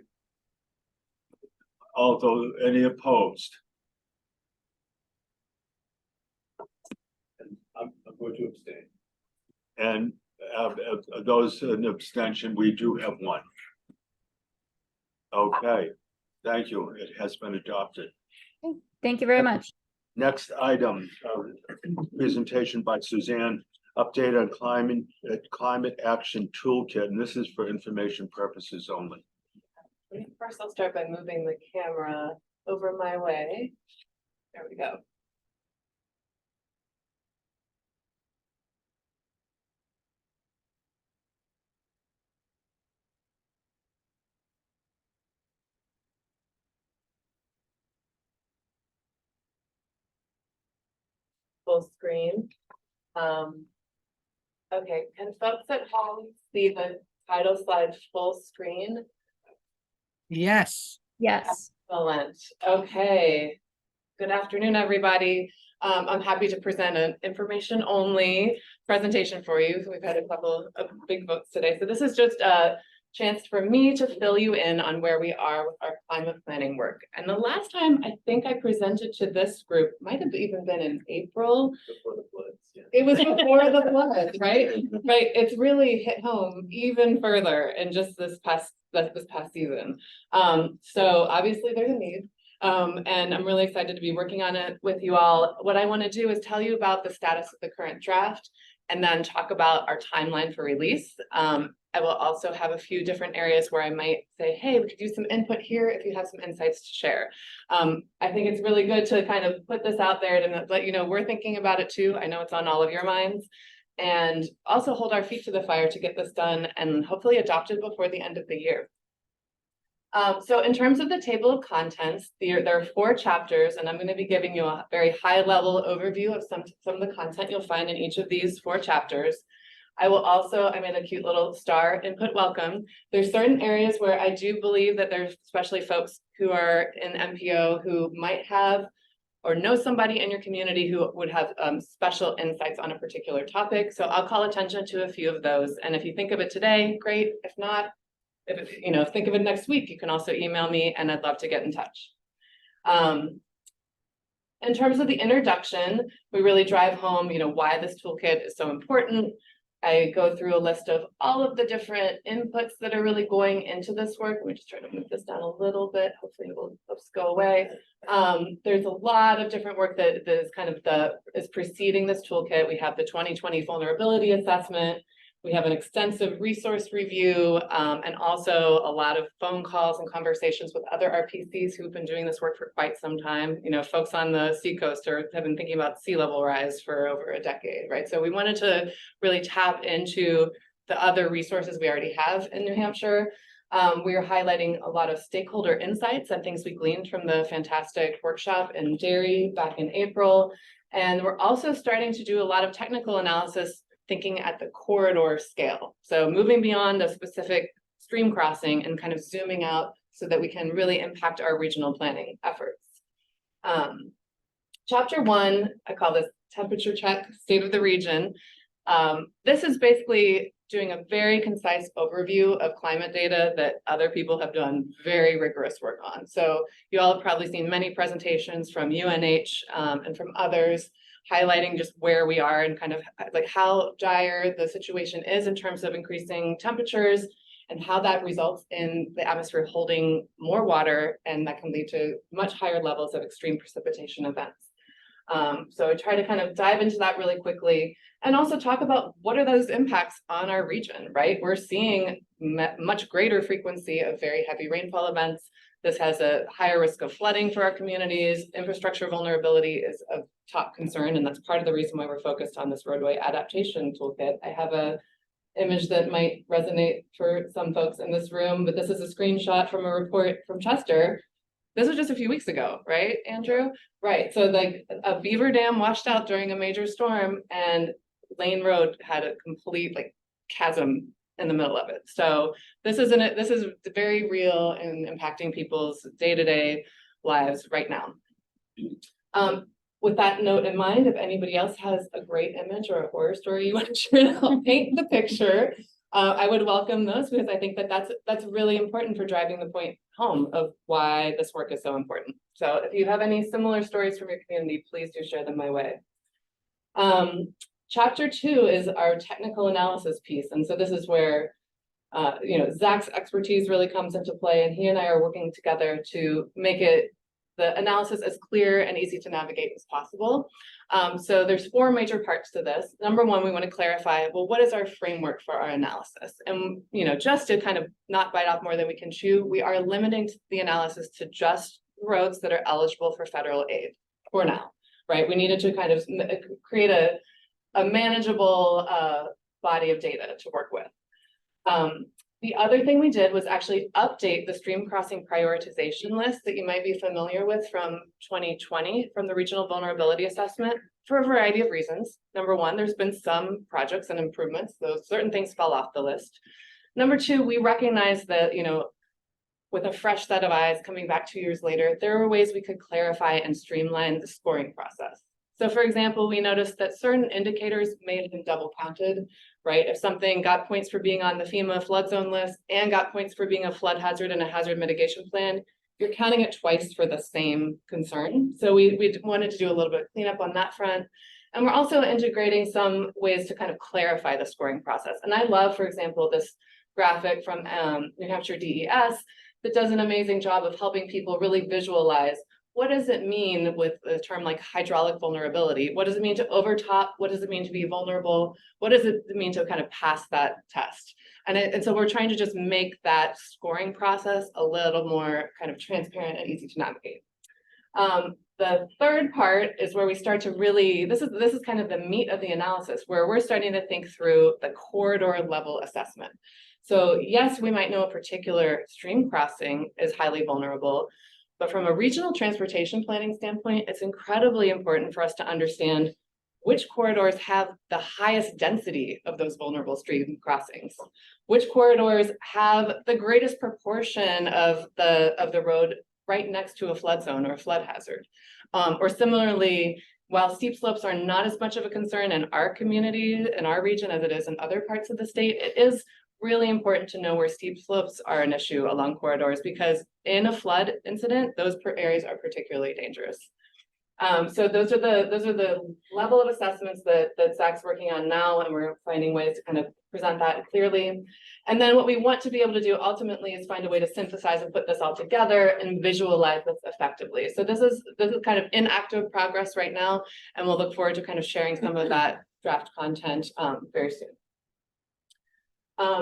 Although, any opposed? I'm going to abstain. And those in abstention, we do have one. Okay, thank you. It has been adopted. Thank you very much. Next item, presentation by Suzanne, update on climate action toolkit, and this is for information purposes only. First, I'll start by moving the camera over my way. There we go. Full screen. Okay, can folks at home see the title slide full screen? Yes. Yes. Excellent. Okay. Good afternoon, everybody. I'm happy to present an information only presentation for you. We've had a couple of big votes today. So this is just a chance for me to fill you in on where we are with our climate planning work. And the last time I think I presented to this group might have even been in April. Before the floods, yeah. It was before the flood, right? Right. It's really hit home even further in just this past season. So obviously there's a need. And I'm really excited to be working on it with you all. What I want to do is tell you about the status of the current draft and then talk about our timeline for release. I will also have a few different areas where I might say, hey, we could use some input here if you have some insights to share. I think it's really good to kind of put this out there to let you know we're thinking about it too. I know it's on all of your minds. And also hold our feet to the fire to get this done and hopefully adopted before the end of the year. So in terms of the table of contents, there are 4 chapters, and I'm going to be giving you a very high-level overview of some of the content you'll find in each of these 4 chapters. I made a cute little star input welcome. There's certain areas where I do believe that there's especially folks who are in MPO who might have or know somebody in your community who would have special insights on a particular topic. So I'll call attention to a few of those. And if you think of it today, great. If not, think of it next week, you can also email me and I'd love to get in touch. In terms of the introduction, we really drive home, why this toolkit is so important. I go through a list of all of the different inputs that are really going into this work. Let me just try to move this down a little bit. Hopefully it will just go away. There's a lot of different work that is kind of is preceding this toolkit. We have the 2020 vulnerability assessment. We have an extensive resource review, and also a lot of phone calls and conversations with other RPCs who've been doing this work for quite some time. Folks on the seacoast have been thinking about sea level rise for over a decade, right? So we wanted to really tap into the other resources we already have in New Hampshire. We are highlighting a lot of stakeholder insights and things we gleaned from the fantastic workshop in Derry back in April. And we're also starting to do a lot of technical analysis thinking at the corridor scale. So moving beyond a specific stream crossing and kind of zooming out so that we can really impact our regional planning efforts. Chapter 1, I call this temperature check, state of the region. This is basically doing a very concise overview of climate data that other people have done very rigorous work on. So you all have probably seen many presentations from UNH and from others highlighting just where we are and kind of like how dire the situation is in terms of increasing temperatures and how that results in the atmosphere holding more water, and that can lead to much higher levels of extreme precipitation events. So I try to kind of dive into that really quickly and also talk about what are those impacts on our region, right? We're seeing much greater frequency of very heavy rainfall events. This has a higher risk of flooding for our communities. Infrastructure vulnerability is of top concern, and that's part of the reason why we're focused on this roadway adaptation toolkit. I have a image that might resonate for some folks in this room, but this is a screenshot from a report from Chester. This was just a few weeks ago, right, Andrew? Right, so like a beaver dam washed out during a major storm and Lane Road had a complete like chasm in the middle of it. So this is very real and impacting people's day-to-day lives right now. With that note in mind, if anybody else has a great image or a horror story you want to share to help paint the picture, I would welcome those, because I think that that's really important for driving the point home of why this work is so important. So if you have any similar stories from your community, please do share them my way. Chapter 2 is our technical analysis piece. And so this is where, Zach's expertise really comes into play, and he and I are working together to make the analysis as clear and easy to navigate as possible. So there's 4 major parts to this. Number 1, we want to clarify, well, what is our framework for our analysis? And, just to kind of not bite off more than we can chew, we are limiting the analysis to just roads that are eligible for federal aid for now, right? We needed to kind of create a manageable body of data to work with. The other thing we did was actually update the stream crossing prioritization list that you might be familiar with from 2020 from the Regional Vulnerability Assessment for a variety of reasons. Number 1, there's been some projects and improvements, so certain things fell off the list. Number 2, we recognize that, with a fresh set of eyes coming back 2 years later, there were ways we could clarify and streamline the scoring process. So for example, we noticed that certain indicators may have been double counted, right? If something got points for being on the FEMA flood zone list and got points for being a flood hazard and a hazard mitigation plan, you're counting it twice for the same concern. So we wanted to do a little bit of cleanup on that front. And we're also integrating some ways to kind of clarify the scoring process. And I love, for example, this graphic from New Hampshire DES that does an amazing job of helping people really visualize what does it mean with a term like hydraulic vulnerability? What does it mean to overtop? What does it mean to be vulnerable? What does it mean to kind of pass that test? And so we're trying to just make that scoring process a little more kind of transparent and easy to navigate. The third part is where we start to really, this is kind of the meat of the analysis, where we're starting to think through the corridor level assessment. So yes, we might know a particular stream crossing is highly vulnerable, but from a regional transportation planning standpoint, it's incredibly important for us to understand which corridors have the highest density of those vulnerable stream crossings, which corridors have the greatest proportion of the road right next to a flood zone or a flood hazard. Or similarly, while steep slopes are not as much of a concern in our community, in our region, as it is in other parts of the state, it is really important to know where steep slopes are an issue along corridors, because in a flood incident, those areas are particularly dangerous. So those are the level of assessments that Zach's working on now, and we're finding ways to kind of present that clearly. And then what we want to be able to do ultimately is find a way to synthesize and put this all together and visualize this effectively. So this is kind of in active progress right now, and we'll look forward to kind of sharing some of that draft content very soon.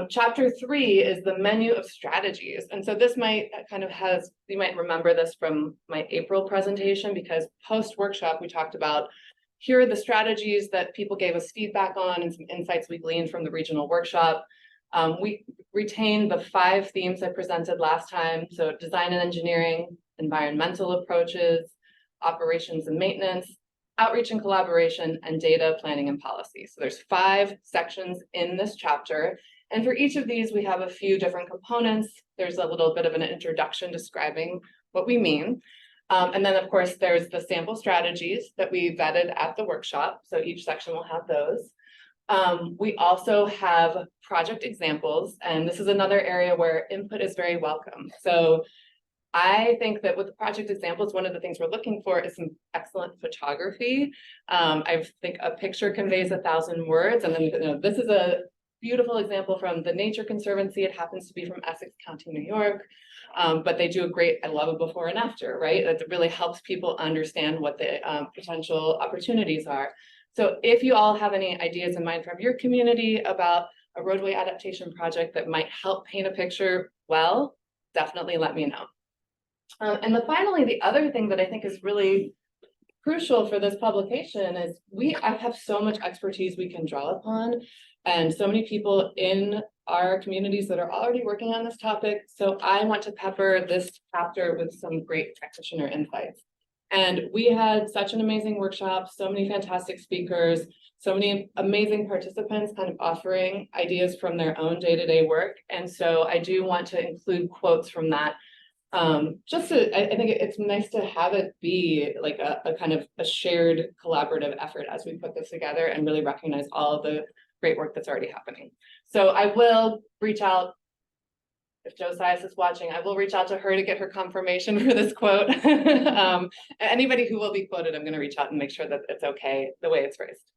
Chapter 3 is the menu of strategies. And so this might kind of you might remember this from my April presentation, because post-workshop we talked about, here are the strategies that people gave us feedback on and some insights we gleaned from the regional workshop. We retained the 5 themes I presented last time. So design and engineering, environmental approaches, operations and maintenance, outreach and collaboration, and data planning and policy. So there's 5 sections in this chapter. And for each of these, we have a few different components. There's a little bit of an introduction describing what we mean. And then, of course, there's the sample strategies that we vetted at the workshop. So each section will have those. We also have project examples, and this is another area where input is very welcome. So I think that with the project examples, one of the things we're looking for is some excellent photography. I think a picture conveys 1,000 words, and then, you know, this is a beautiful example from the Nature Conservancy. It happens to be from Essex County, New York. But they do a great, I love a before and after, right? That really helps people understand what the potential opportunities are. So if you all have any ideas in mind from your community about a roadway adaptation project that might help paint a picture, well, definitely let me know. And then finally, the other thing that I think is really crucial for this publication is I have so much expertise we can draw upon, and so many people in our communities that are already working on this topic. So I want to pepper this chapter with some great practitioner insights. And we had such an amazing workshop, so many fantastic speakers, so many amazing participants kind of offering ideas from their own day-to-day work. And so I do want to include quotes from that. I think it's nice to have it be like a kind of a shared collaborative effort as we put this together and really recognize all of the great work that's already happening. So I will reach out, if Josias is watching, I will reach out to her to get her confirmation for this quote. Anybody who will be quoted, I'm going to reach out and make sure that it's okay the way it's phrased.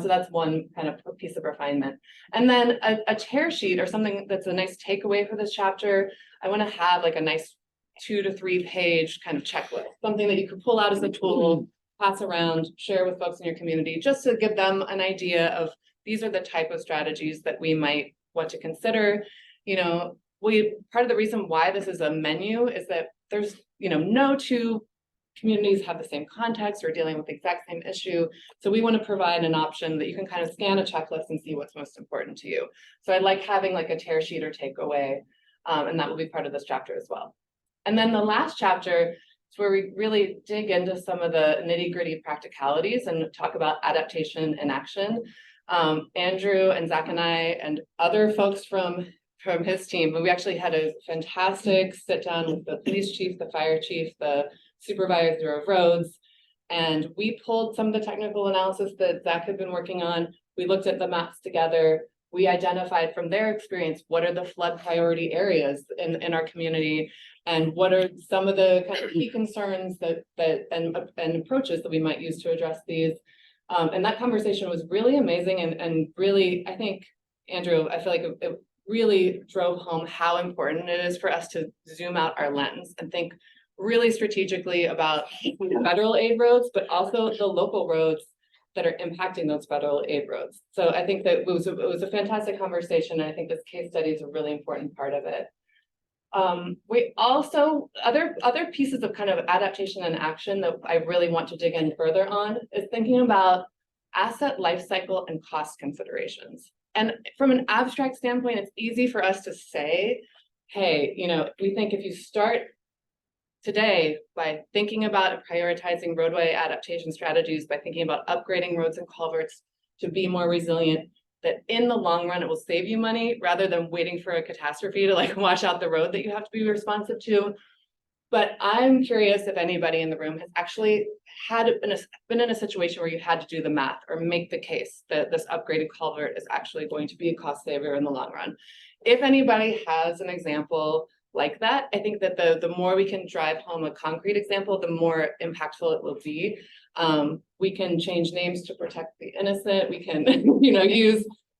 So that's one kind of piece of refinement. And then a tear sheet or something that's a nice takeaway for this chapter. I want to have like a nice 2 to 3 page kind of checklist, something that you could pull out as a tool, pass around, share with folks in your community, just to give them an idea of these are the type of strategies that we might want to consider. You know, part of the reason why this is a menu is that there's, you know, no two communities have the same context or dealing with the exact same issue. So we want to provide an option that you can kind of scan a checklist and see what's most important to you. So I like having like a tear sheet or takeaway, and that will be part of this chapter as well. And then the last chapter is where we really dig into some of the nitty-gritty practicalities and talk about adaptation and action. Andrew and Zach and I and other folks from his team, but we actually had a fantastic sit down with the police chief, the fire chief, the supervisor of roads, and we pulled some of the technical analysis that Zach had been working on. We looked at the maps together. We identified from their experience what are the flood priority areas in our community, and what are some of the kind of key concerns and approaches that we might use to address these. And that conversation was really amazing and really, I think, Andrew, I feel like it really drove home how important it is for us to zoom out our lens and think really strategically about federal aid roads, but also the local roads that are impacting those federal aid roads. So I think that it was a fantastic conversation. And I think this case study is a really important part of it. We also, other pieces of kind of adaptation and action that I really want to dig in further on is thinking about asset life cycle and cost considerations. And from an abstract standpoint, it's easy for us to say, hey, you know, we think if you start today by thinking about and prioritizing roadway adaptation strategies, by thinking about upgrading roads and culverts to be more resilient, that in the long run, it will save you money rather than waiting for a catastrophe to like wash out the road that you have to be responsive to. But I'm curious if anybody in the room has actually been in a situation where you had to do the math or make the case that this upgraded culvert is actually going to be a cost saver in the long run. If anybody has an example like that, I think that the more we can drive home a concrete example, the more impactful it will be. We can change names to protect the innocent. We can, you know,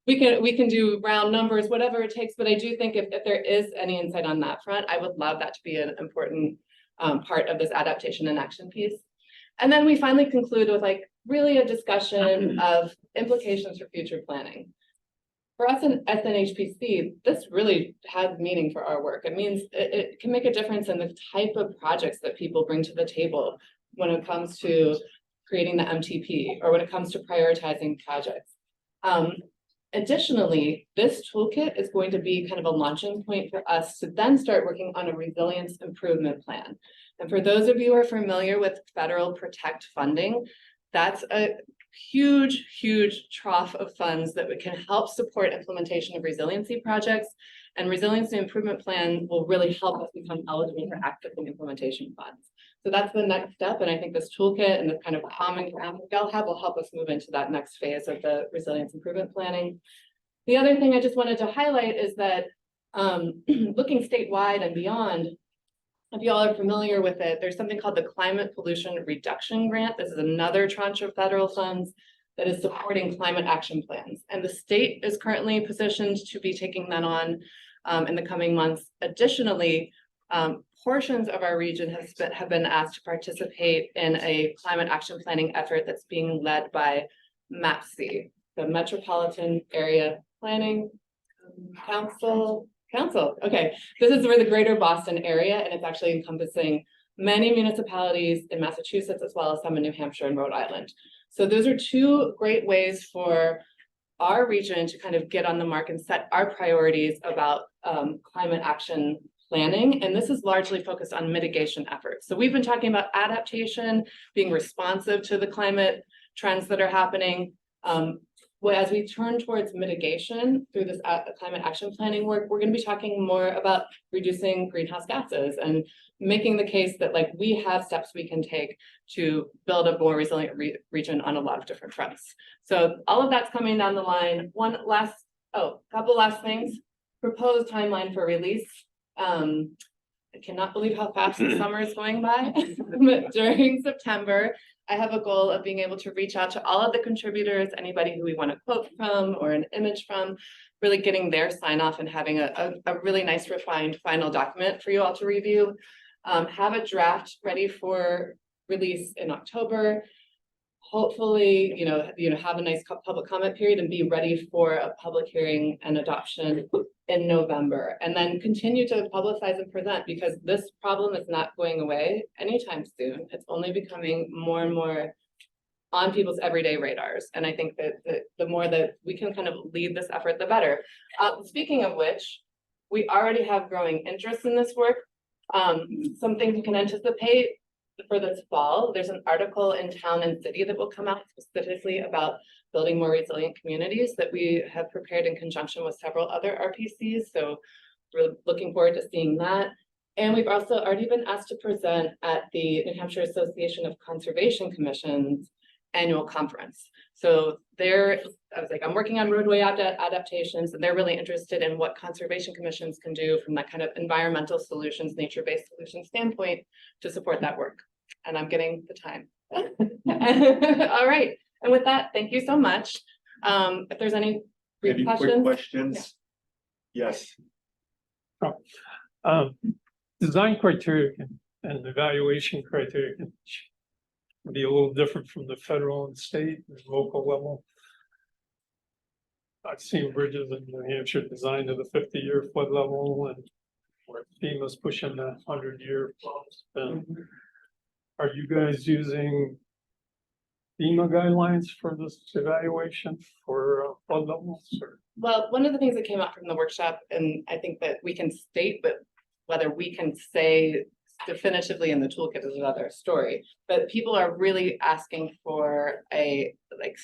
we can do round numbers, whatever it takes. But I do think if there is any insight on that front, I would love that to be an important part of this adaptation and action piece. And then we finally conclude with like really a discussion of implications for future planning. For us in SNHPC, this really has meaning for our work. It means it can make a difference in the type of projects that people bring to the table when it comes to creating the MTP or when it comes to prioritizing projects. Additionally, this toolkit is going to be kind of a launching point for us to then start working on a resilience improvement plan. And for those of you who are familiar with federal PROTECT funding, that's a huge, huge trough of funds that can help support implementation of resiliency projects. And resiliency improvement plan will really help us become eligible for accessing implementation funds. So that's the next step, and I think this toolkit and this kind of common ground we all have will help us move into that next phase of the resilience improvement planning. The other thing I just wanted to highlight is that looking statewide and beyond, if you all are familiar with it, there's something called the Climate Pollution Reduction Grant. This is another tranche of federal funds that is supporting climate action plans. And the state is currently positioned to be taking that on in the coming months. Additionally, portions of our region have been asked to participate in a climate action planning effort that's being led by MAPC, the Metropolitan Area Planning Council. Okay, this is for the greater Boston area, and it's actually encompassing many municipalities in Massachusetts, as well as some in New Hampshire and Rhode Island. So those are two great ways for our region to kind of get on the mark and set our priorities about climate action planning. And this is largely focused on mitigation efforts. So we've been talking about adaptation, being responsive to the climate trends that are happening. Well, as we turn towards mitigation through this climate action planning work, we're going to be talking more about reducing greenhouse gases and making the case that like we have steps we can take to build a more resilient region on a lot of different fronts. So all of that's coming down the line. Couple last things. Proposed timeline for release. I cannot believe how fast the summer is going by. But during September, I have a goal of being able to reach out to all of the contributors, anybody who we want to quote from or an image from, really getting their sign off and having a really nice refined final document for you all to review. Have a draft ready for release in October. Hopefully, have a nice public comment period and be ready for a public hearing and adoption in November, and then continue to publicize and present, because this problem is not going away anytime soon. It's only becoming more and more on people's everyday radars. And I think that the more that we can kind of lead this effort, the better. Speaking of which, we already have growing interest in this work. Some things you can anticipate for this fall. There's an article in Town and City that will come out specifically about building more resilient communities that we have prepared in conjunction with several other RPCs. So we're looking forward to seeing that. And we've also already been asked to present at the New Hampshire Association of Conservation Commissions annual conference. So I'm working on roadway adaptations, and they're really interested in what conservation commissions can do from that kind of environmental solutions, nature-based solution standpoint to support that work. And I'm getting the time. All right. And with that, thank you so much. If there's any brief quick questions? Yeah. Yes. Design criteria and evaluation criteria can be a little different from the federal and state and local level. I've seen bridges in New Hampshire designed to the 50-year flood level, and where FEMA's pushing the 100-year. Are you guys using FEMA guidelines for this evaluation for flood levels? Or? Well, one of the things that came out from the workshop, and I think that we can state, but whether we can say definitively in the toolkit is another story, but people are really asking for a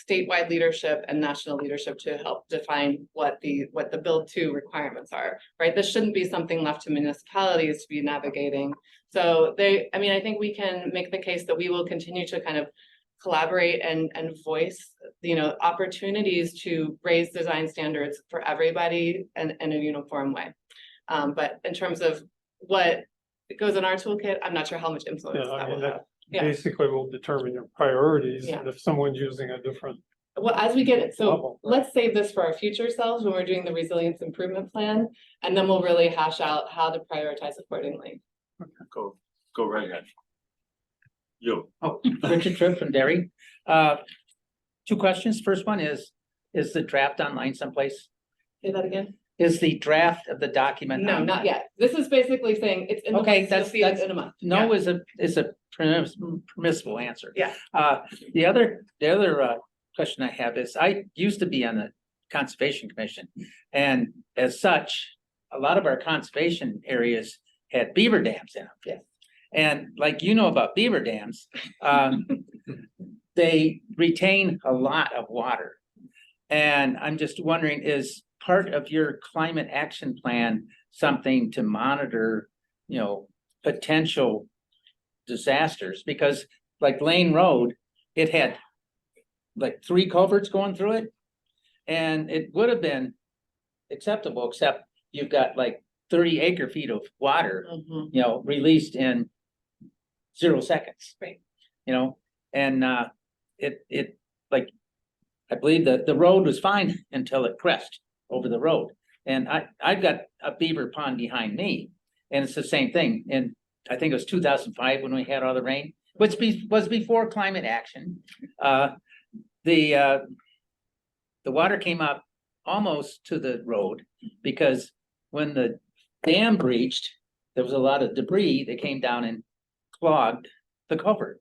statewide leadership and national leadership to help define what the build to requirements are, right? This shouldn't be something left to municipalities to be navigating. So I think we can make the case that we will continue to kind of collaborate and voice, opportunities to raise design standards for everybody in a uniform way. But in terms of what it goes in our toolkit, I'm not sure how much influence that will have. Basically will determine your priorities. Yeah. And if someone's using a different. Well, as we get it, so level, right? Let's save this for our future selves when we're doing the resilience improvement plan, and then we'll really hash out how to prioritize accordingly. Go right ahead. You. Oh, Richard Tripp from Derry. Two questions. First one is the draft online someplace? Say that again? Is the draft of the document? No, not yet. This is basically saying it's in the Okay, month, you'll see it in a month. No is a permissible answer. Yeah. The other question I have is, I used to be on the Conservation Commission, and as such, a lot of our conservation areas had beaver dams in them. Yes. And like about beaver dams, they retain a lot of water. And I'm just wondering, is part of your climate action plan something to monitor, potential disasters, because like Lane Road, it had like 3 culverts going through it. And it would have been acceptable, except you've got like 30 acre feet of water, you know, released in 0 seconds. Right. You know, and it like, I believe that the road was fine until it crest over the road. And I've got a beaver pond behind me, and it's the same thing. And I think it was 2005 when we had all the rain, which was before climate action. The water came up almost to the road, because when the dam breached, there was a lot of debris that came down and clogged the culvert.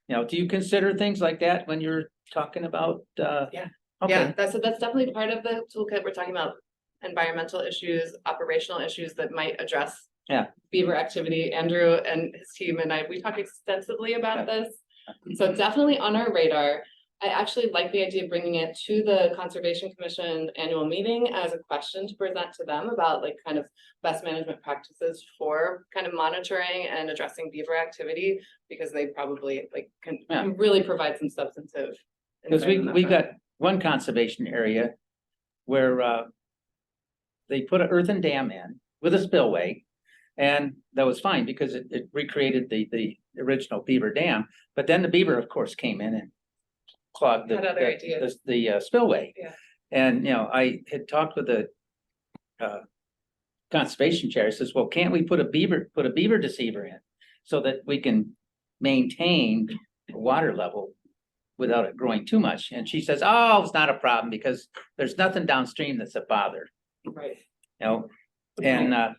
You know, do you consider things like that when you're talking about, Yeah. Okay. Yeah, that's definitely part of the toolkit. We're talking about environmental issues, operational issues that might address beaver activity. Andrew and his team and we talked extensively about this. So definitely on our radar. I actually like the idea of bringing it to the Conservation Commission annual meeting as a question to present to them about like kind of best management practices for kind of monitoring and addressing beaver activity, because they probably like can really provide some substantive. Because insight on that we front. got one conservation area where they put an earthen dam in with a spillway, and that was fine because it recreated the original beaver dam. But then the beaver, of course, came in and clogged Had other ideas. the spillway. Yeah. And, you know, I had talked with the conservation chair. He says, well, can't we put a beaver deceiver in so that we can maintain the water level without it growing too much? And she says, oh, it's not a problem because there's nothing downstream that's a bother. Right. You know, and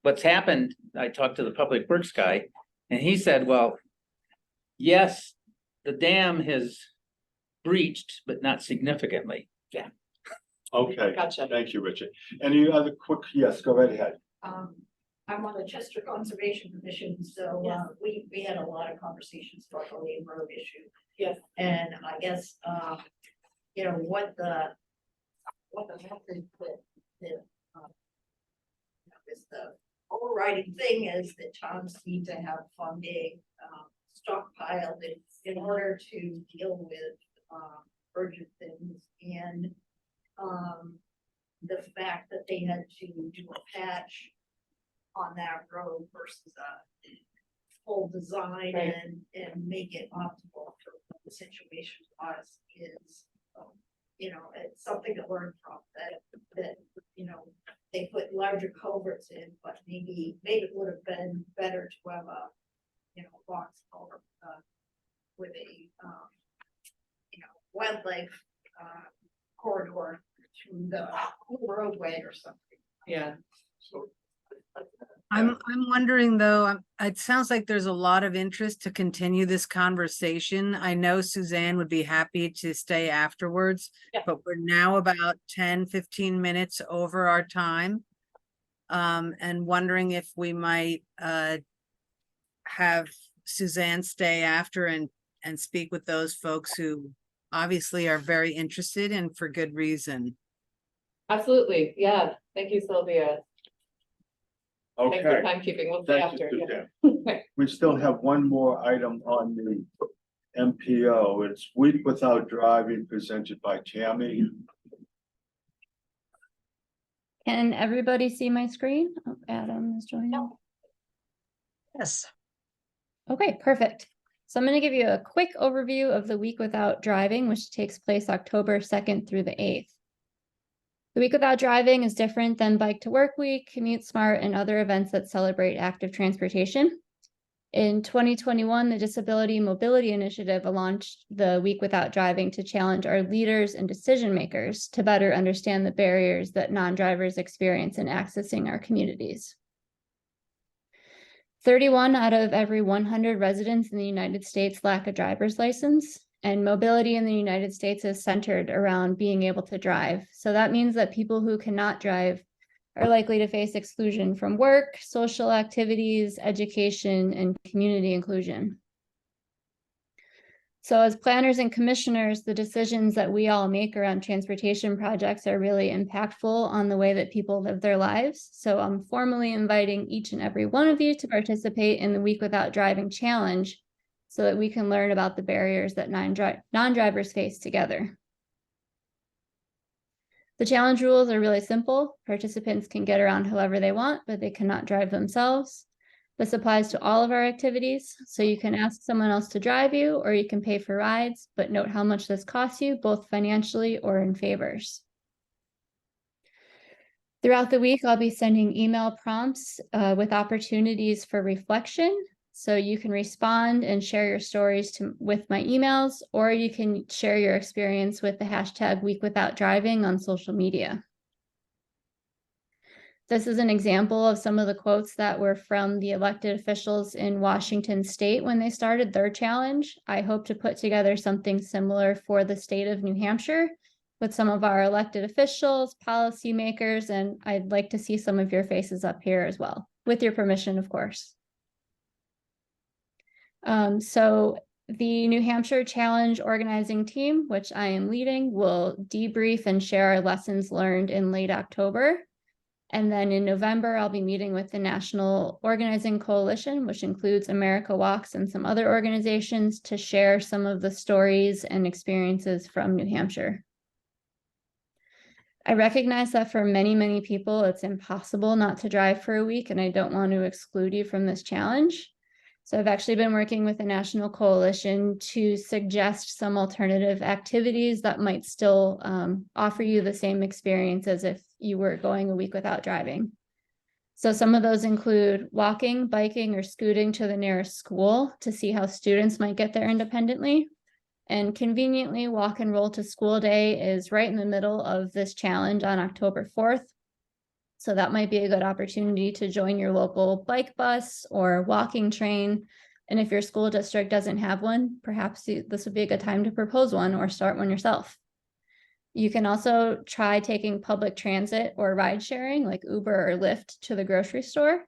what's happened, I talked to the public works guy, and he said, well, yes, the dam has breached, but not significantly. Yeah. Okay, Gotcha. thank you, Richard. Any other quick, yes, go right ahead. I'm on the Chester Conservation Commission, so we had a lot of conversations about the Lane Road issue. Yes. And I guess you know what the method that is the overriding thing is that towns need to have funding stockpiled in order to deal with urgent things, and the fact that they had to do a patch on that road versus a full design and make it optimal for what the situation was is, you know, it's something to learn from that, you know, they put larger culverts in, but maybe it would have been better to have a, you know, box culvert with a, you know, wildlife corridor through the roadway or something. Yeah. So I'm wondering though, it sounds like there's a lot of interest to continue this conversation. I know Suzanne would be happy to stay afterwards, but we're now about 10-15 minutes over our time. And wondering if we might have Suzanne stay after and speak with those folks who obviously are very interested and for good reason. Absolutely. Yeah. Thank you, Sylvia. Okay. Thanks for timekeeping. We'll stay Thank after. you, Yeah. Suzanne. We still have one more item on the MPO. It's Week Without Driving presented by Tammy. Can everybody see my screen? Oh, Adam is joining. Yes. Okay, perfect. So I'm going to give you a quick overview of the Week Without Driving, which takes place October 2nd through the 8th. The Week Without Driving is different than Bike to Work Week, Commute Smart, and other events that celebrate active transportation. In 2021, the Disability Mobility Initiative launched the Week Without Driving to challenge our leaders and decision makers to better understand the barriers that non-drivers experience in accessing our communities. 31 out of every 100 residents in the United States lack a driver's license, and mobility in the United States is centered around being able to drive. So that means that people who cannot drive are likely to face exclusion from work, social activities, education, and community inclusion. So as planners and commissioners, the decisions that we all make around transportation projects are really impactful on the way that people live their lives. So I'm formally inviting each and every one of you to participate in the Week Without Driving Challenge so that we can learn about the barriers that non-drivers face together. The challenge rules are really simple. Participants can get around however they want, but they cannot drive themselves. This applies to all of our activities, so you can ask someone else to drive you, or you can pay for rides, but note how much this costs you, both financially or in favors. Throughout the week, I'll be sending email prompts with opportunities for reflection, so you can respond and share your stories with my emails, or you can share your experience with the hashtag Week Without Driving on social media. This is an example of some of the quotes that were from the elected officials in Washington state when they started their challenge. I hope to put together something similar for the state of New Hampshire with some of our elected officials, policymakers, and I'd like to see some of your faces up here as well, with your permission, of course. So the New Hampshire Challenge organizing team, which I am leading, will debrief and share our lessons learned in late October. And then in November, I'll be meeting with the National Organizing Coalition, which includes America Walks and some other organizations, to share some of the stories and experiences from New Hampshire. I recognize that for many, many people, it's impossible not to drive for a week, and I don't want to exclude you from this challenge. So I've actually been working with the National Coalition to suggest some alternative activities that might still offer you the same experience as if you were going a week without driving. So some of those include walking, biking, or scooting to the nearest school to see how students might get there independently. And conveniently, Walk and Roll to School Day is right in the middle of this challenge on October 4th. So that might be a good opportunity to join your local bike bus or walking train. And if your school district doesn't have one, perhaps this would be a good time to propose one or start one yourself. You can also try taking public transit or ride sharing like Uber or Lyft to the grocery store.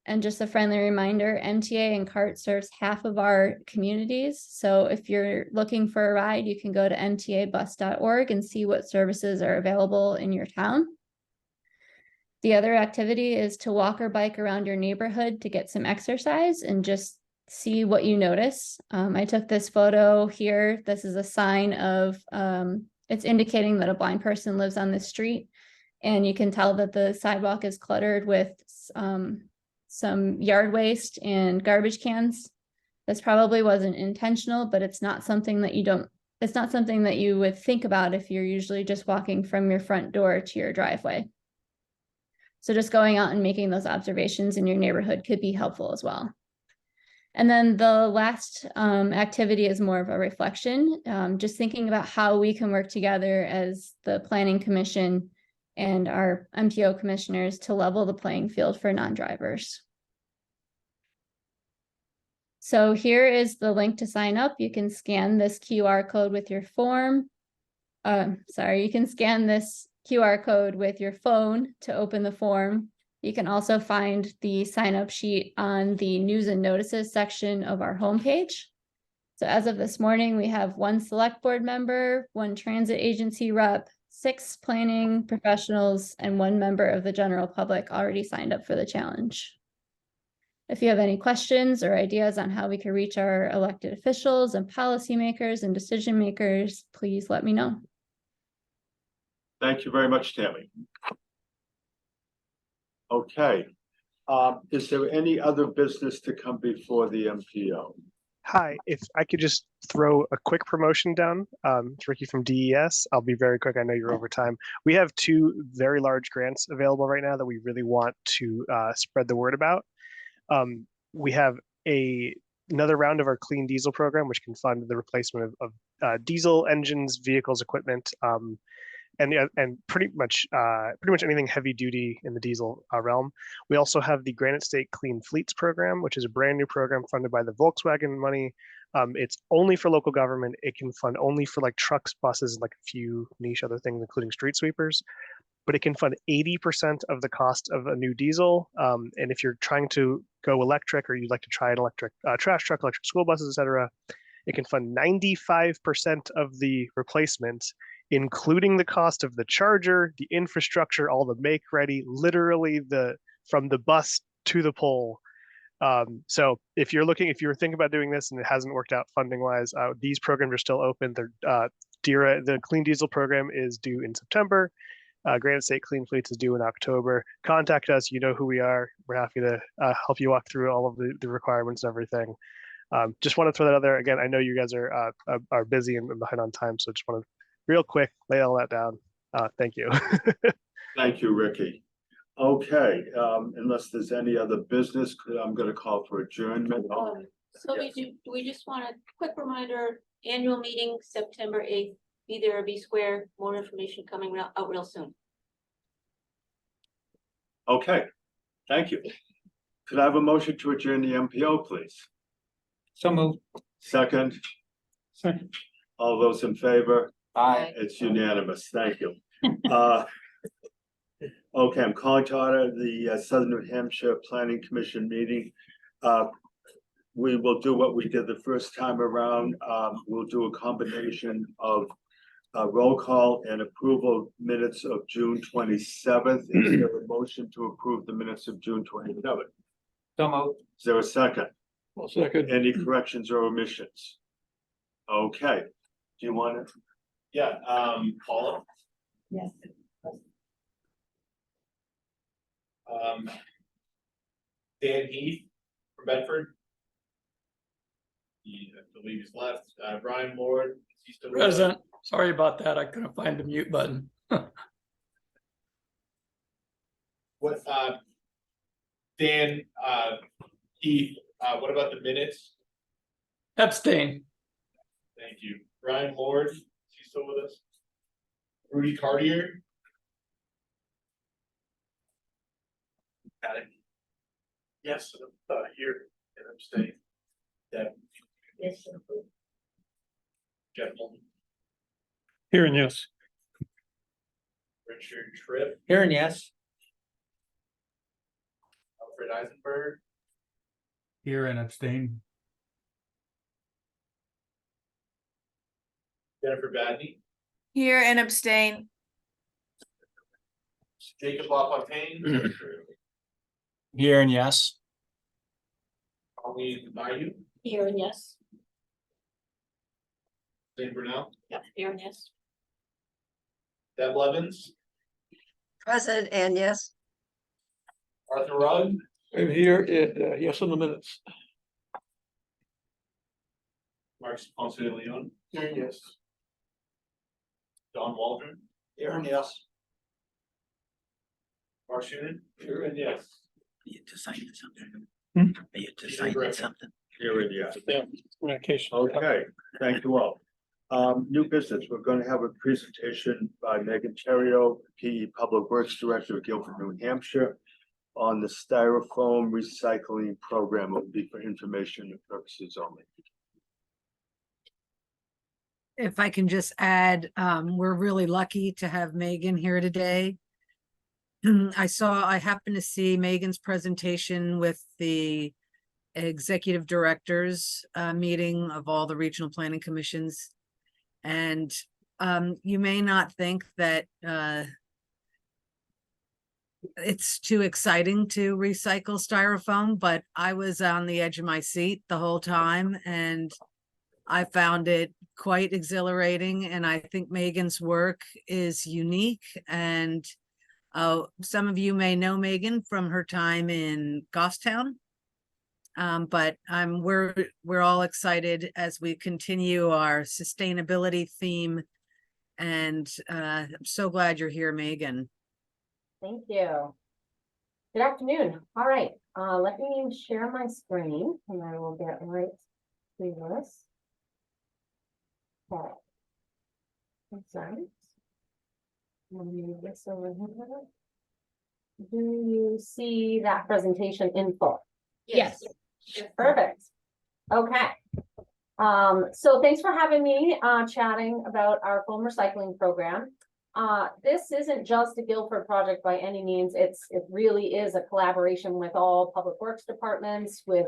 And just a friendly reminder, MTA and CART serves half of our communities. So if you're looking for a ride, you can go to mtabus.org and see what services are available in your town. The other activity is to walk or bike around your neighborhood to get some exercise and just see what you notice. I took this photo here. This is a sign of, it's indicating that a blind person lives on this street. And you can tell that the sidewalk is cluttered with some yard waste and garbage cans. This probably wasn't intentional, but it's not something that it's not something that you would think about if you're usually just walking from your front door to your driveway. So just going out and making those observations in your neighborhood could be helpful as well. And then the last activity is more of a reflection, just thinking about how we can work together as the Planning Commission and our MPO commissioners to level the playing field for non-drivers. So here is the link to sign up. You can scan this QR code with your form. You can scan this QR code with your phone to open the form. You can also find the sign up sheet on the news and notices section of our homepage. So as of this morning, we have 1 select board member, 1 transit agency rep, 6 planning professionals, and 1 member of the general public already signed up for the challenge. If you have any questions or ideas on how we can reach our elected officials and policymakers and decision makers, please let me know. Thank you very much, Tammy. Okay. Is there any other business to come before the MPO? Hi, if I could just throw a quick promotion down. It's Ricky from DES. I'll be very quick. I know you're over time. We have 2 very large grants available right now that we really want to spread the word about. We have another round of our clean diesel program, which can fund the replacement of diesel engines, vehicles, equipment, and pretty much anything heavy duty in the diesel realm. We also have the Granite State Clean Fleets program, which is a brand new program funded by the Volkswagen money. It's only for local government. It can fund only for like trucks, buses, and like a few niche other things, including street sweepers. But it can fund 80% of the cost of a new diesel. And if you're trying to go electric, or you'd like to try an electric trash truck, electric school buses, etc., It can fund 95% of the replacement, including the cost of the charger, the infrastructure, all the make ready, literally from the bus to the pole. So if you're thinking about doing this and it hasn't worked out funding wise, these programs are still open. The Clean Diesel program is due in September. Granite State Clean Fleets is due in October. Contact us. You know who we are. We're happy to help you walk through all of the requirements and everything. Just want to throw that out there. Again, I know you guys are busy and behind on time, so just want to real quick lay all that down. Thank you. Thank you, Ricky. Okay, unless there's any other business, I'm gonna call for adjournment. So we just want a quick reminder, annual meeting, September 8th, be there or be square, more information coming out real soon. Okay, thank you. Could I have a motion to adjourn the MPO, please? So moved. Second? Second. All those in favor? Aye. It's unanimous, thank you. Okay, I'm calling to order the Southern New Hampshire Planning Commission meeting. We will do what we did the first time around. We'll do a combination of roll call and approval minutes of June 27th. Is there a motion to approve the minutes of June 27th? So moved. Is there a second? Well, second. Any corrections or omissions? Okay, do you want to? Yeah, Paula, Yes. Dan Heath from Bedford. I believe he's left. Brian Lord, is he still with us? Present. Sorry about that. I couldn't find the mute button. What, Dan, Heath, what about the minutes? Abstain. Thank you. Brian Lord, is he still with us? Rudy Cartier? Got it. Yes, here, and I'm staying. Deb. Yes. Jeff Mullen, Here and yes. Richard Tripp, Here and yes. Alfred Eisenberg, Here and abstain. Jennifer Badney, Here and abstain. Jacob LaFontaine, Here and yes. Colleen Bayou, Here and yes. Zane Brunel, Yep, here and yes. Deb Levens, Present and yes. Arthur Rugg, I'm here and yes on the minutes. Mark Ponce de Leon, Here, yes. Don Waldron, Here and yes. Mark Shunen, here and yes. You just signing something. Hmm? Are you just Peter signing Griffin. something? Here and yes. Yeah, communication. Okay, thank you all. New business, we're going to have a presentation by Meghan Theriault, PE Public Works Director of Gilford, New Hampshire, on the Styrofoam recycling program. It will be for information purposes only. If I can just add, we're really lucky to have Meghan here today. I happened to see Meghan's presentation with the executive directors meeting of all the regional planning commissions. And you may not think that it's too exciting to recycle styrofoam, but I was on the edge of my seat the whole time and I found it quite exhilarating. And I think Meghan's work is unique. And some of you may know Meghan from her time in Goffstown. But we're all excited as we continue our sustainability theme. And I'm so glad you're here, Meghan. Thank you. Good afternoon. All right, let me share my screen and I will get right to this. Okay. Sorry. Let me move this over here. Do you see that presentation in full? Yes. Perfect. Okay. So thanks for having me chatting about our foam recycling program. This isn't just a Gilford project by any means. It really is a collaboration with all public works departments, with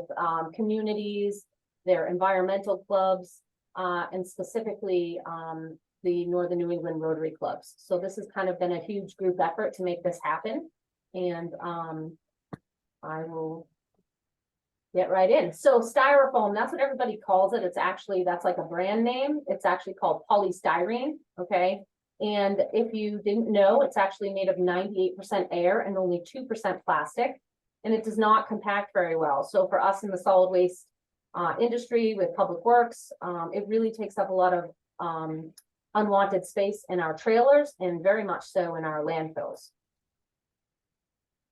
communities, their environmental clubs, and specifically, the Northern New England Rotary Clubs. So this has kind of been a huge group effort to make this happen. And, I will get right in. So Styrofoam, that's what everybody calls it. It's actually, that's like a brand name. It's actually called polystyrene, okay? And if you didn't know, it's actually made of 98% air and only 2% plastic, and it does not compact very well. So for us in the solid waste industry with public works, it really takes up a lot of unwanted space in our trailers and very much so in our landfills.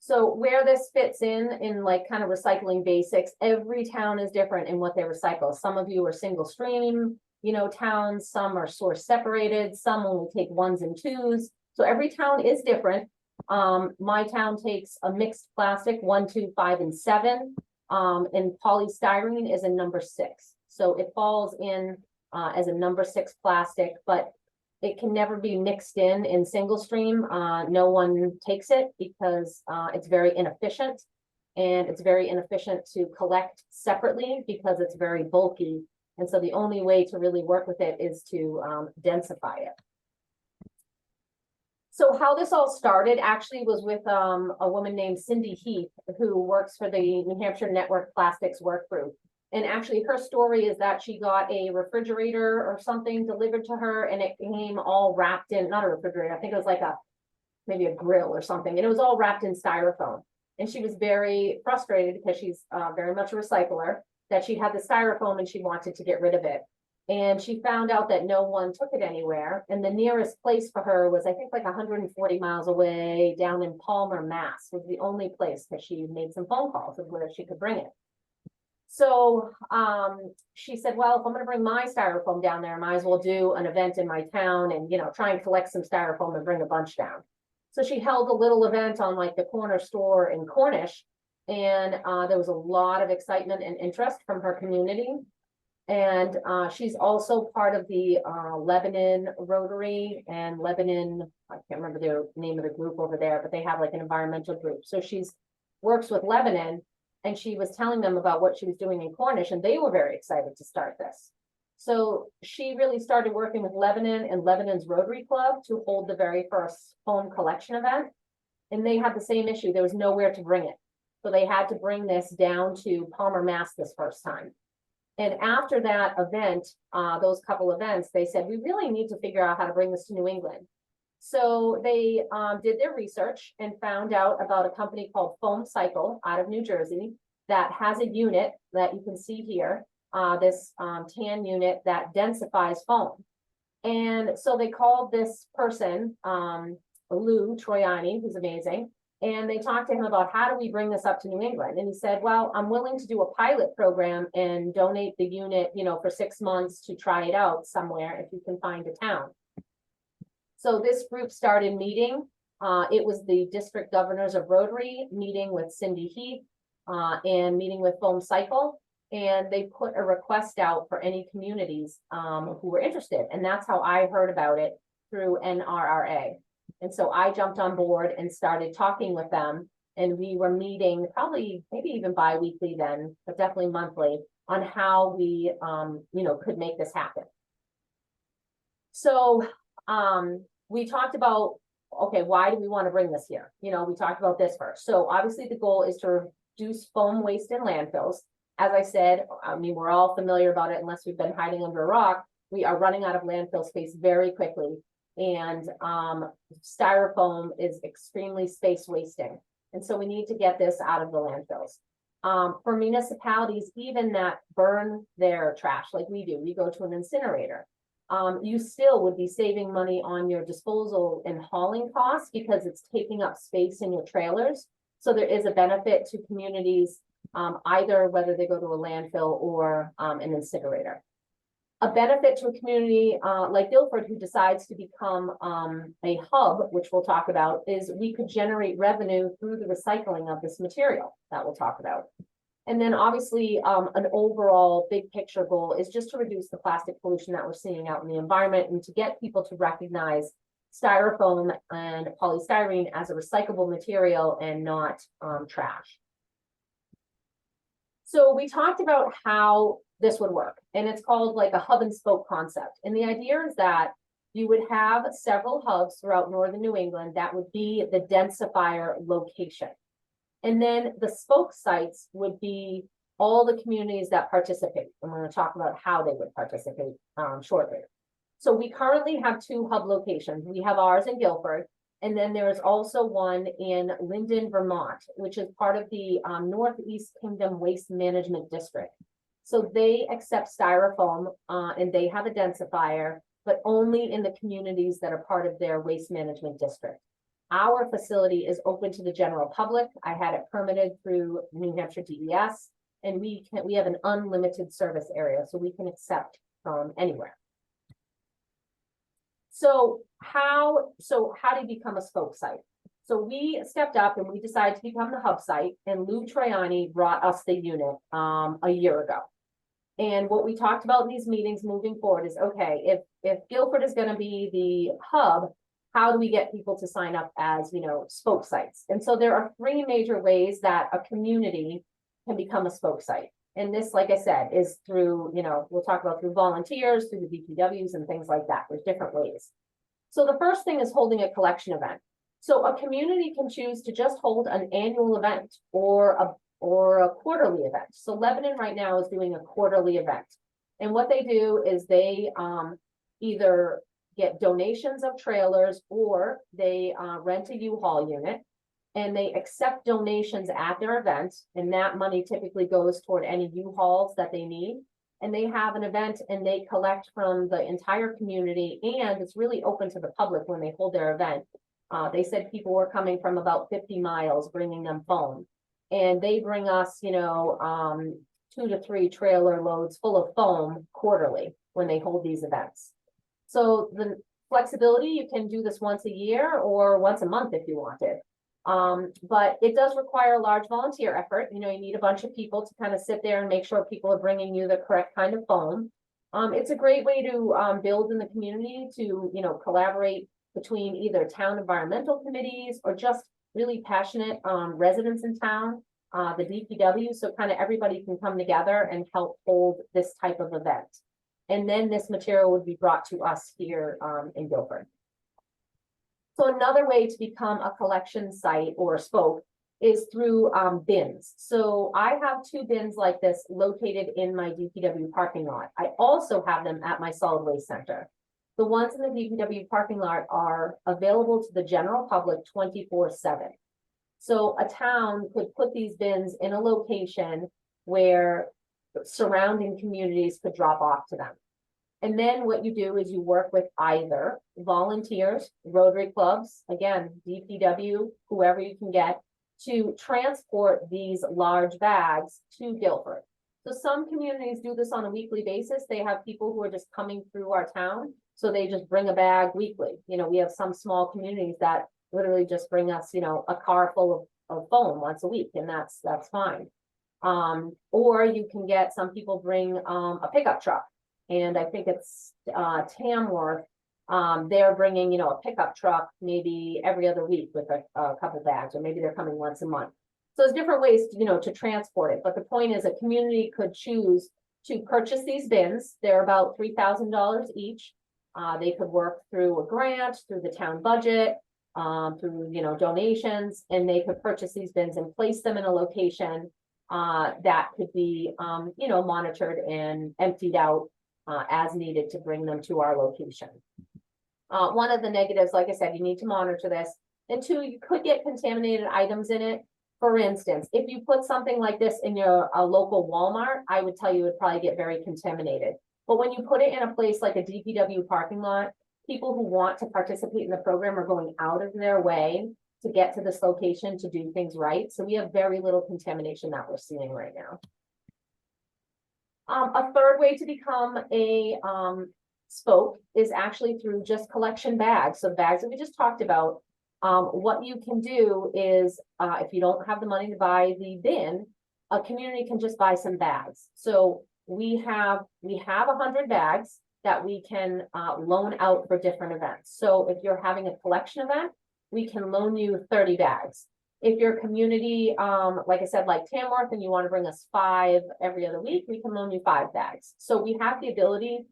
So where this fits in like kind of recycling basics, every town is different in what they recycle. Some of you are single stream, towns, some are source separated, some only take 1s and 2s. So every town is different. My town takes a mixed plastic, 1, 2, 5, and 7. And polystyrene is a number 6. So it falls in as a number 6 plastic, but it can never be mixed in single stream. No one takes it because it's very inefficient, and it's very inefficient to collect separately because it's very bulky. And so the only way to really work with it is to densify it. So how this all started actually was with a woman named Cindy Heath, who works for the New Hampshire Network Plastics Work Group. And actually her story is that she got a refrigerator or something delivered to her, and it came all wrapped in, not a refrigerator, I think it was like maybe a grill or something, and it was all wrapped in styrofoam. And she was very frustrated because she's very much a recycler, that she had the styrofoam and she wanted to get rid of it. And she found out that no one took it anywhere. And the nearest place for her was, I think, like 140 miles away down in Palmer, Mass, was the only place that she made some phone calls of where she could bring it. So she said, well, if I'm going to bring my styrofoam down there, I might as well do an event in my town and, try and collect some styrofoam and bring a bunch down. So she held a little event on like the corner store in Cornish, and there was a lot of excitement and interest from her community. And she's also part of the Lebanon Rotary and Lebanon, I can't remember the name of the group over there, but they have like an environmental group. So she's works with Lebanon. And she was telling them about what she was doing in Cornish, and they were very excited to start this. So she really started working with Lebanon and Lebanon's Rotary Club to hold the very first foam collection event. And they had the same issue. There was nowhere to bring it. So they had to bring this down to Palmer, Mass this first time. And after that event, those couple events, they said, we really need to figure out how to bring this to New England. So they did their research and found out about a company called Foam Cycle out of New Jersey that has a unit that you can see here, this tan unit that densifies foam. And so they called this person, Lou Troiani, who's amazing, and they talked to him about how do we bring this up to New England. And he said, well, I'm willing to do a pilot program and donate the unit, for 6 months to try it out somewhere if you can find a town. So this group started meeting. It was the district governors of Rotary meeting with Cindy Heath and meeting with Foam Cycle. And they put a request out for any communities who were interested. And that's how I heard about it, through NRRA. And so I jumped on board and started talking with them. And we were meeting probably maybe even bi-weekly then, but definitely monthly, on how we could make this happen. So we talked about, okay, why do we want to bring this here? We talked about this first. So obviously the goal is to reduce foam waste in landfills. As I said, we're all familiar about it unless we've been hiding under a rock. We are running out of landfill space very quickly. And styrofoam is extremely space wasting. And so we need to get this out of the landfills. For municipalities, even that burn their trash like we do, we go to an incinerator. You still would be saving money on your disposal and hauling costs because it's taking up space in your trailers. So there is a benefit to communities, either whether they go to a landfill or an incinerator. A benefit to a community like Gilford, who decides to become a hub, which we'll talk about, is we could generate revenue through the recycling of this material that we'll talk about. And then obviously an overall big picture goal is just to reduce the plastic pollution that we're seeing out in the environment and to get people to recognize styrofoam and polystyrene as a recyclable material and not trash. So we talked about how this would work. And it's called like a hub and spoke concept. And the idea is that you would have several hubs throughout northern New England that would be the densifier location. And then the spoke sites would be all the communities that participate. I'm going to talk about how they would participate shortly. So we currently have 2 hub locations. We have ours in Gilford, and then there is also one in Linden, Vermont, which is part of the Northeast Kingdom Waste Management District. So they accept styrofoam and they have a densifier, but only in the communities that are part of their waste management district. Our facility is open to the general public. I had it permitted through New Hampshire DES, and we have an unlimited service area, so we can accept from anywhere. So how do you become a spoke site? So we stepped up and we decided to become the hub site, and Lou Troiani brought us the unit a year ago. And what we talked about in these meetings moving forward is, okay, if Gilford is going to be the hub, how do we get people to sign up as, spoke sites? And so there are 3 major ways that a community can become a spoke site. And this, like I said, is through, we'll talk about through volunteers, through the DPWs and things like that. There's different ways. So the first thing is holding a collection event. So a community can choose to just hold an annual event or a quarterly event. So Lebanon right now is doing a quarterly event. And what they do is they either get donations of trailers, or they rent a U-Haul unit, and they accept donations at their event. And that money typically goes toward any U-Hauls that they need. And they have an event and they collect from the entire community, and it's really open to the public when they hold their event. They said people were coming from about 50 miles bringing them foam. And they bring us, 2 to 3 trailer loads full of foam quarterly when they hold these events. So the flexibility, you can do this once a year or once a month if you wanted. But it does require a large volunteer effort. You need a bunch of people to kind of sit there and make sure people are bringing you the correct kind of foam. It's a great way to build in the community, to, collaborate between either town environmental committees or just really passionate residents in town, the DPW, so kind of everybody can come together and help hold this type of event. And then this material would be brought to us here in Gilford. So another way to become a collection site or a spoke is through bins. So I have 2 bins like this located in my DPW parking lot. I also have them at my solid waste center. The ones in the DPW parking lot are available to the general public 24/7. So a town could put these bins in a location where surrounding communities could drop off to them. And then what you do is you work with either volunteers, Rotary clubs, again, DPW, whoever you can get, to transport these large bags to Gilford. So some communities do this on a weekly basis. They have people who are just coming through our town, so they just bring a bag weekly. We have some small communities that literally just bring us, a car full of foam once a week, and that's fine. Or you can get, some people bring a pickup truck, and I think it's Tamworth. They're bringing, a pickup truck maybe every other week with a couple bags, or maybe they're coming once a month. So there's different ways, to transport it. But the point is, a community could choose to purchase these bins. They're about $3,000 each. They could work through a grant, through the town budget, through, donations, and they could purchase these bins and place them in a location that could be, monitored and emptied out as needed to bring them to our location. One of the negatives, like I said, you need to monitor this. And 2, you could get contaminated items in it. For instance, if you put something like this in a local Walmart, I would tell you it would probably get very contaminated. But when you put it in a place like a DPW parking lot, people who want to participate in the program are going out of their way to get to this location to do things right. So we have very little contamination that we're seeing right now. A third way to become a spoke is actually through just collection bags. So bags that we just talked about. What you can do is, if you don't have the money to buy the bin, a community can just buy some bags. So we have 100 bags that we can loan out for different events. So if you're having a collection event, we can loan you 30 bags. If your community, like I said, like Tamworth, and you want to bring us 5 every other week, we can loan you 5 bags. So we have the ability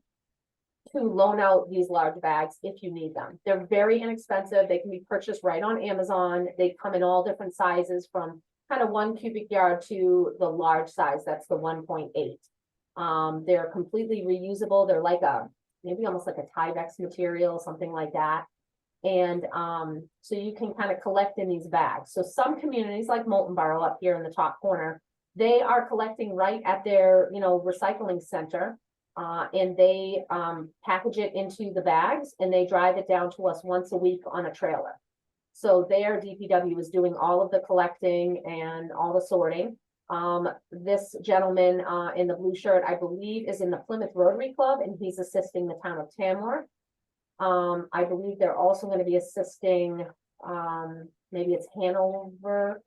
to loan out these large bags if you need them. They're very inexpensive. They can be purchased right on Amazon. They come in all different sizes, from kind of 1 cubic yard to the large size. That's the 1.8. They're completely reusable. They're like maybe almost like a Tyvek material, something like that. And so you can kind of collect in these bags. So some communities like Molten Borough up here in the top corner, they are collecting right at their, recycling center. And they package it into the bags and they drive it down to us once a week on a trailer. So their DPW is doing all of the collecting and all the sorting. This gentleman in the blue shirt, I believe, is in the Plymouth Rotary Club, and he's assisting the town of Tamworth. I believe they're also going to be assisting, maybe it's Hanover,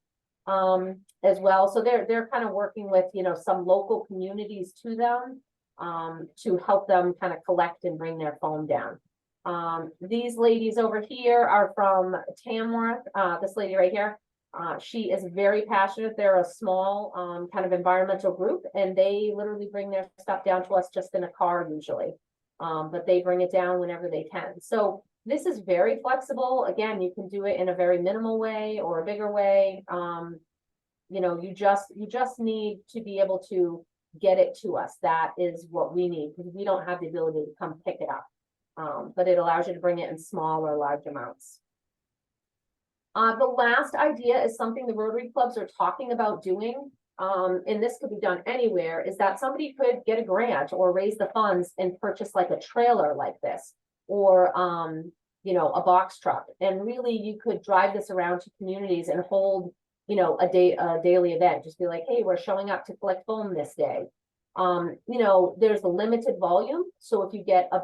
as well. So they're kind of working with, some local communities to them, to help them kind of collect and bring their foam down. These ladies over here are from Tamworth. This lady right here, she is very passionate. They're a small, kind of environmental group, and they literally bring their stuff down to us just in a car usually. But they bring it down whenever they can. So this is very flexible. Again, you can do it in a very minimal way or a bigger way. You just need to be able to get it to us. That is what we need, because we don't have the ability to come pick it up. But it allows you to bring it in small or large amounts. The last idea is something the Rotary clubs are talking about doing. And this could be done anywhere, is that somebody could get a grant or raise the funds and purchase like a trailer like this, or a box truck. And really you could drive this around to communities and hold, a daily event. Just be like, hey, we're showing up to collect foam this day. There's a limited volume. So if you get a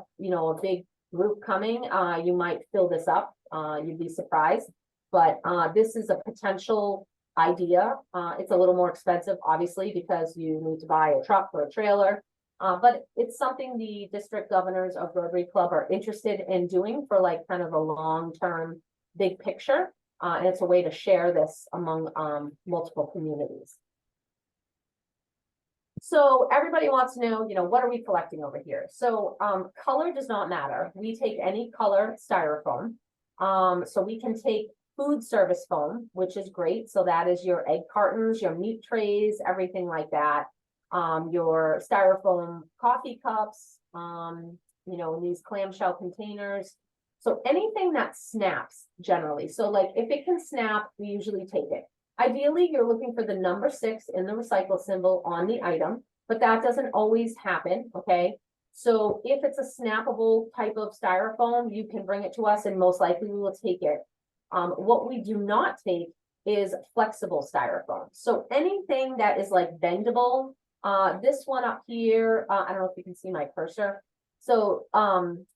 big group coming, you might fill this up. You'd be surprised. But this is a potential idea. It's a little more expensive, obviously, because you need to buy a truck or a trailer. But it's something the district governors of Rotary Club are interested in doing for like kind of a long-term big picture. And it's a way to share this among multiple communities. So everybody wants to know, what are we collecting over here? So color does not matter. We take any color styrofoam. So we can take food service foam, which is great. So that is your egg cartons, your meat trays, everything like that. Your styrofoam coffee cups, these clamshell containers. So anything that snaps generally. So like if it can snap, we usually take it. Ideally, you're looking for the number 6 in the recycle symbol on the item, but that doesn't always happen, okay? So if it's a snappable type of styrofoam, you can bring it to us and most likely we will take it. What we do not take is flexible styrofoam. So anything that is like bendable, this one up here, I don't know if you can see my cursor. So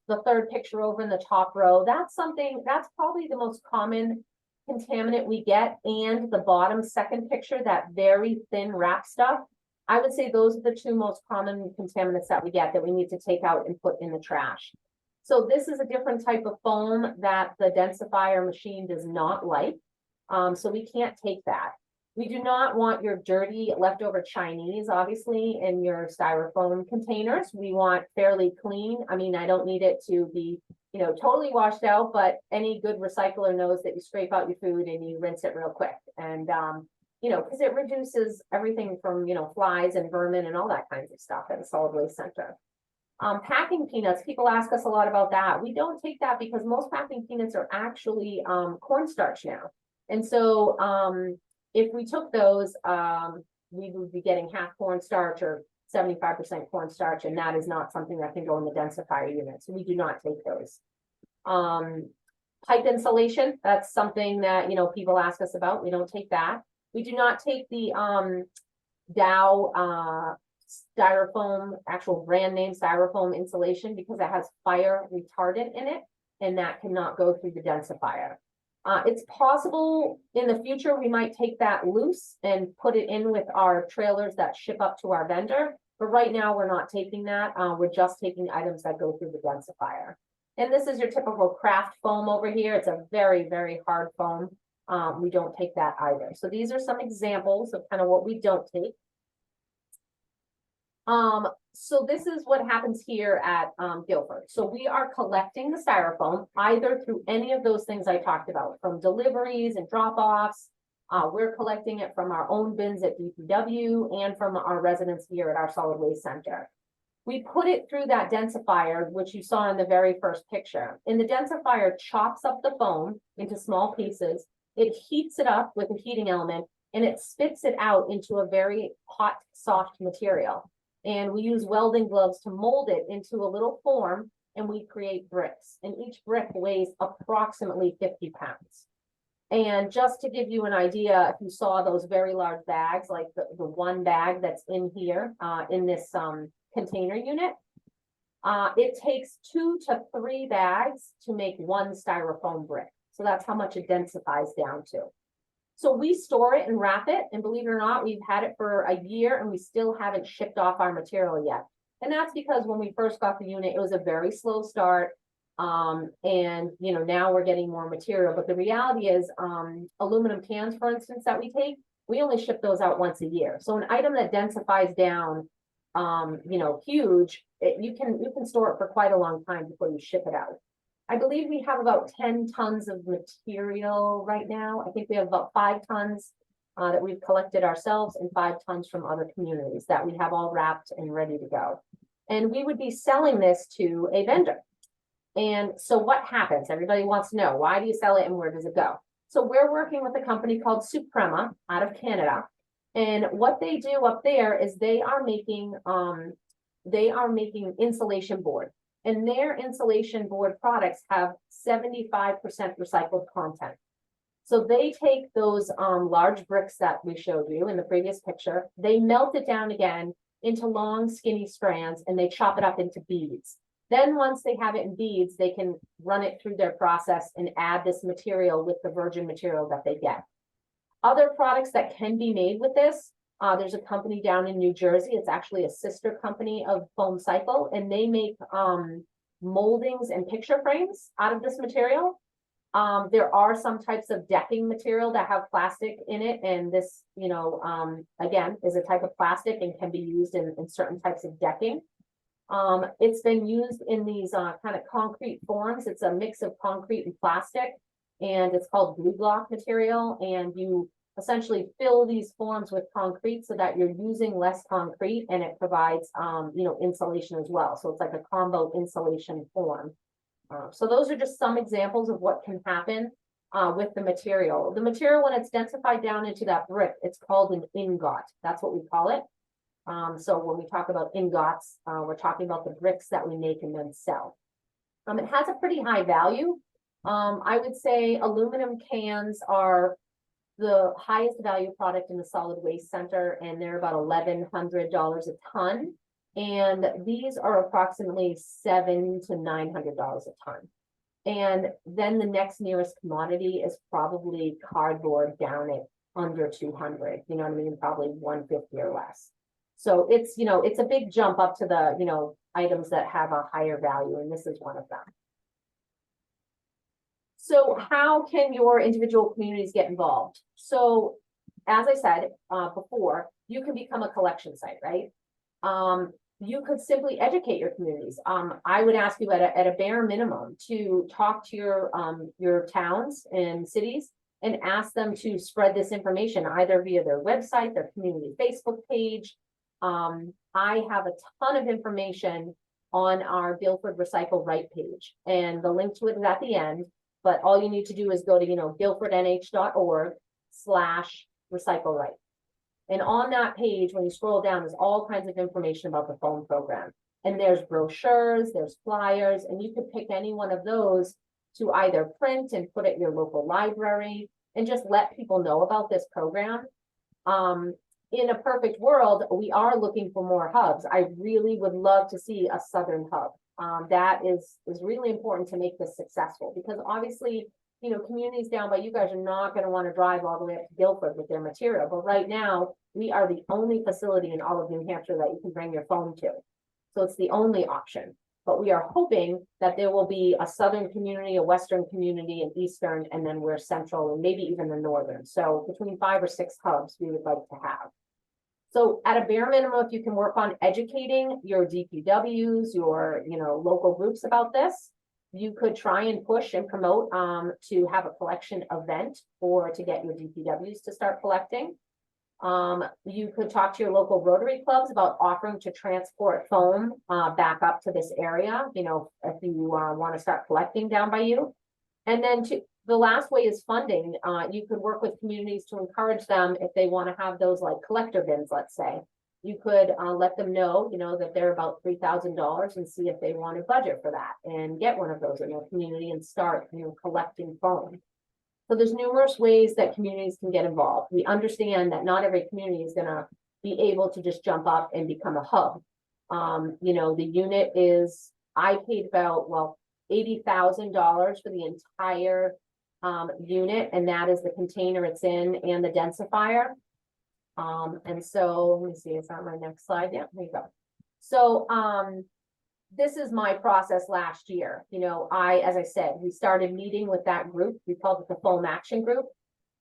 the third picture over in the top row, that's probably the most common contaminant we get. And the bottom second picture, that very thin wrap stuff, I would say those are the 2 most common contaminants that we get that we need to take out and put in the trash. So this is a different type of foam that the densifier machine does not like. So we can't take that. We do not want your dirty leftover Chinese, obviously, in your styrofoam containers. We want fairly clean. I mean, I don't need it to be, totally washed out, but any good recycler knows that you scrape out your food and you rinse it real quick. And, because it reduces everything from, flies and vermin and all that kinds of stuff at a solid waste center. Packing peanuts, people ask us a lot about that. We don't take that because most packing peanuts are actually cornstarch now. And so if we took those, we would be getting half cornstarch or 75% cornstarch, and that is not something that can go in the densifier unit. So we do not take those. Pipe insulation, that's something that, people ask us about. We don't take that. We do not take the Dow styrofoam, actual brand name styrofoam insulation, because it has fire retardant in it, and that cannot go through the densifier. It's possible in the future we might take that loose and put it in with our trailers that ship up to our vendor, but right now we're not taking that. We're just taking items that go through the densifier. And this is your typical craft foam over here. It's a very, very hard foam. we don't take that either. So these are some examples of kind of what we don't take. So this is what happens here at Gilford. So we are collecting the styrofoam either through any of those things I talked about, from deliveries and drop-offs. We're collecting it from our own bins at DPW and from our residents here at our solid waste center. We put it through that densifier, which you saw in the very first picture. And the densifier chops up the foam into small pieces. It heats it up with a heating element and it spits it out into a very hot, soft material. And we use welding gloves to mold it into a little form, and we create bricks. And each brick weighs approximately 50 pounds. And just to give you an idea, if you saw those very large bags, like the one bag that's in here, in this container unit, it takes 2 to 3 bags to make one styrofoam brick. So that's how much it densifies down to. So we store it and wrap it, and believe it or not, we've had it for a year and we still haven't shipped off our material yet. And that's because when we first got the unit, it was a very slow start. And you know, now we're getting more material, but the reality is, aluminum cans, for instance, that we take, we only ship those out once a year. So an item that densifies down, you know, huge, you can store it for quite a long time before you ship it out. I believe we have about 10 tons of material right now. I think we have about 5 tons that we've collected ourselves and 5 tons from other communities that we have all wrapped and ready to go. And we would be selling this to a vendor. And so what happens? Everybody wants to know, why do you sell it and where does it go? So we're working with a company called Suprema out of Canada. And what they do up there is they are making insulation board. And their insulation board products have 75% recycled content. So they take those large bricks that we showed you in the previous picture, they melt it down again into long skinny strands and they chop it up into beads. Then once they have it in beads, they can run it through their process and add this material with the virgin material that they get. Other products that can be made with this, there's a company down in New Jersey. It's actually a sister company of Foam Cycle, and they make moldings and picture frames out of this material. There are some types of decking material that have plastic in it, and this, you know, again, is a type of plastic and can be used in certain types of decking. It's been used in these kind of concrete forms. It's a mix of concrete and plastic, and it's called glue block material. And you essentially fill these forms with concrete so that you're using less concrete, and it provides, you know, insulation as well. So it's like a combo insulation form. So those are just some examples of what can happen with the material. The material, when it's densified down into that brick, it's called an ingot. That's what we call it. So when we talk about ingots, we're talking about the bricks that we make and then sell. It has a pretty high value. I would say aluminum cans are the highest value product in the solid waste center, and they're about $1,100 a ton. And these are approximately $700 to $900 a ton. And then the next nearest commodity is probably cardboard down at under 200, you know what I mean? Probably 150 or less. So it's, you know, it's a big jump up to the, you know, items that have a higher value, and this is one of them. So how can your individual communities get involved? So as I said before, you can become a collection site, right? You could simply educate your communities. I would ask you at a bare minimum to talk to your towns and cities and ask them to spread this information either via their website, their community Facebook page. I have a ton of information on our Gilford Recycle Right page, and the link to it is at the end. But all you need to do is go to, you know, guilfordnh.org/recycle-right. And on that page, when you scroll down, there's all kinds of information about the phone program. And there's brochures, there's flyers, and you could pick any one of those to either print and put at your local library and just let people know about this program. In a perfect world, we are looking for more hubs. I really would love to see a southern hub. That is really important to make this successful, because obviously, you know, communities down by you guys are not going to want to drive all the way up to Gilford with their material. But right now, we are the only facility in all of New Hampshire that you can bring your phone to. So it's the only option. But we are hoping that there will be a southern community, a western community, an eastern, and then we're central and maybe even the northern. So between 5 or 6 hubs we would like to have. So at a bare minimum, if you can work on educating your DPWs, your, local groups about this, you could try and push and promote to have a collection event or to get your DPWs to start collecting. You could talk to your local Rotary clubs about offering to transport foam back up to this area, if you want to start collecting down by you. And then the last way is funding. You could work with communities to encourage them if they want to have those like collector bins, let's say. You could let them know, that they're about $3,000 and see if they want to budget for that and get one of those in their community and start, collecting foam. So there's numerous ways that communities can get involved. We understand that not every community is going to be able to just jump up and become a hub. The unit is, I paid about, $80,000 for the entire unit, and that is the container it's in and the densifier. And so let me see, it's on my next slide. Yeah, there you go. So this is my process last year. As I said, we started meeting with that group. We called it the Foam Action Group.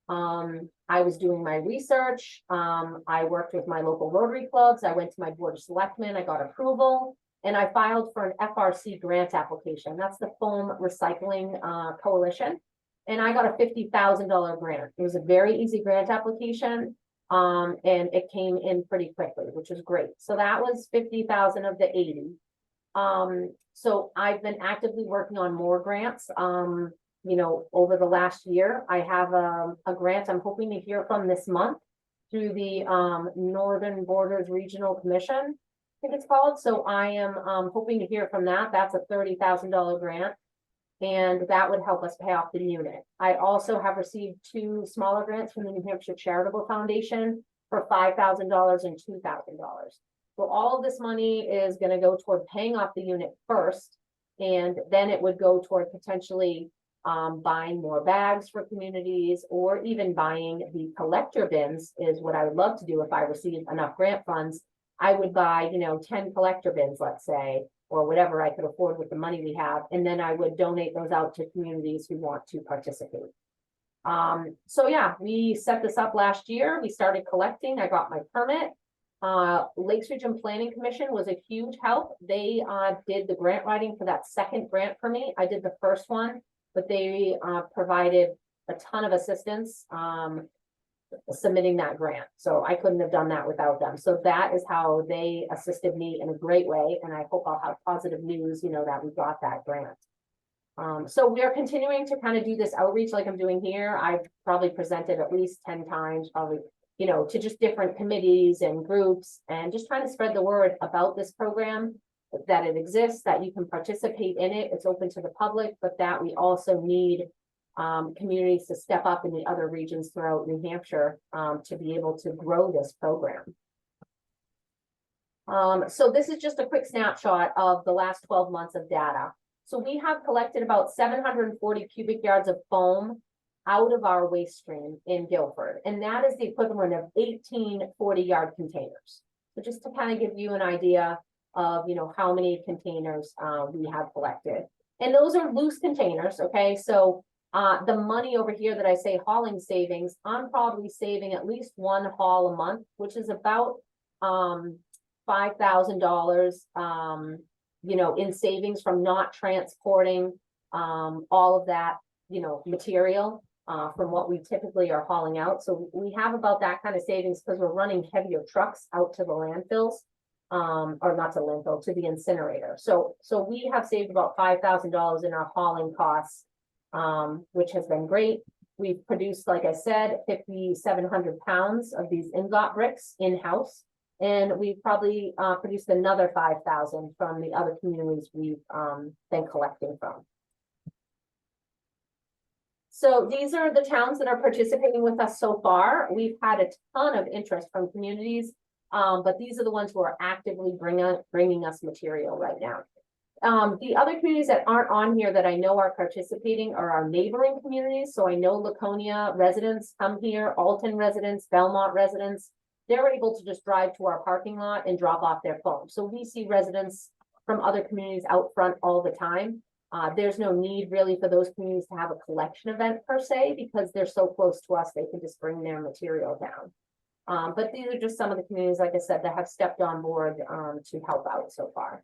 I was doing my research. I worked with my local Rotary clubs. I went to my board of selectmen. I got approval, and I filed for an FRC grant application. That's the Foam Recycling Coalition. And I got a $50,000 grant. It was a very easy grant application. And it came in pretty quickly, which was great. So that was 50,000 of the 80. So I've been actively working on more grants, over the last year. I have a grant I'm hoping to hear from this month through the Northern Borders Regional Commission, I think it's called. So I am hoping to hear from that. That's a $30,000 grant. And that would help us pay off the unit. I also have received 2 smaller grants from the New Hampshire Charitable Foundation for $5,000 and $2,000. So all of this money is going to go toward paying off the unit first, and then it would go toward potentially buying more bags for communities, or even buying the collector bins is what I would love to do if I received enough grant funds. I would buy, 10 collector bins, let's say, or whatever I could afford with the money we have, and then I would donate those out to communities who want to participate. So yeah, we set this up last year. We started collecting. I got my permit. Lakes Region Planning Commission was a huge help. They did the grant writing for that second grant for me. I did the first one, but they provided a ton of assistance submitting that grant. So I couldn't have done that without them. So that is how they assisted me in a great way. And I hope I'll have positive news, that we got that grant. So we are continuing to kind of do this outreach like I'm doing here. I've probably presented at least 10 times, probably, to just different committees and groups, and just trying to spread the word about this program, that it exists, that you can participate in it. It's open to the public, but that we also need communities to step up in the other regions throughout New Hampshire to be able to grow this program. So this is just a quick snapshot of the last 12 months of data. So we have collected about 740 cubic yards of foam out of our waste stream in Gilford, and that is the equivalent of 18 40-yard containers. So just to kind of give you an idea of, how many containers we have collected. And those are loose containers, okay? So the money over here that I say hauling savings, I'm probably saving at least 1 haul a month, which is about $5,000, in savings from not transporting all of that, material from what we typically are hauling out. So we have about that kind of savings because we're running heavier trucks out to the landfills, or not to landfill, to the incinerator. So we have saved about $5,000 in our hauling costs, which has been great. We've produced, like I said, 5,700 pounds of these ingot bricks in-house, and we've probably produced another 5,000 from the other communities we've been collecting from. So these are the towns that are participating with us so far. We've had a ton of interest from communities, but these are the ones who are actively bringing us material right now. The other communities that aren't on here that I know are participating are our neighboring communities. So I know Laconia residents come here, Alton residents, Belmont residents. They're able to just drive to our parking lot and drop off their foam. So we see residents from other communities out front all the time. There's no need really for those communities to have a collection event per se, because they're so close to us, they can just bring their material down. But these are just some of the communities, like I said, that have stepped on board to help out so far.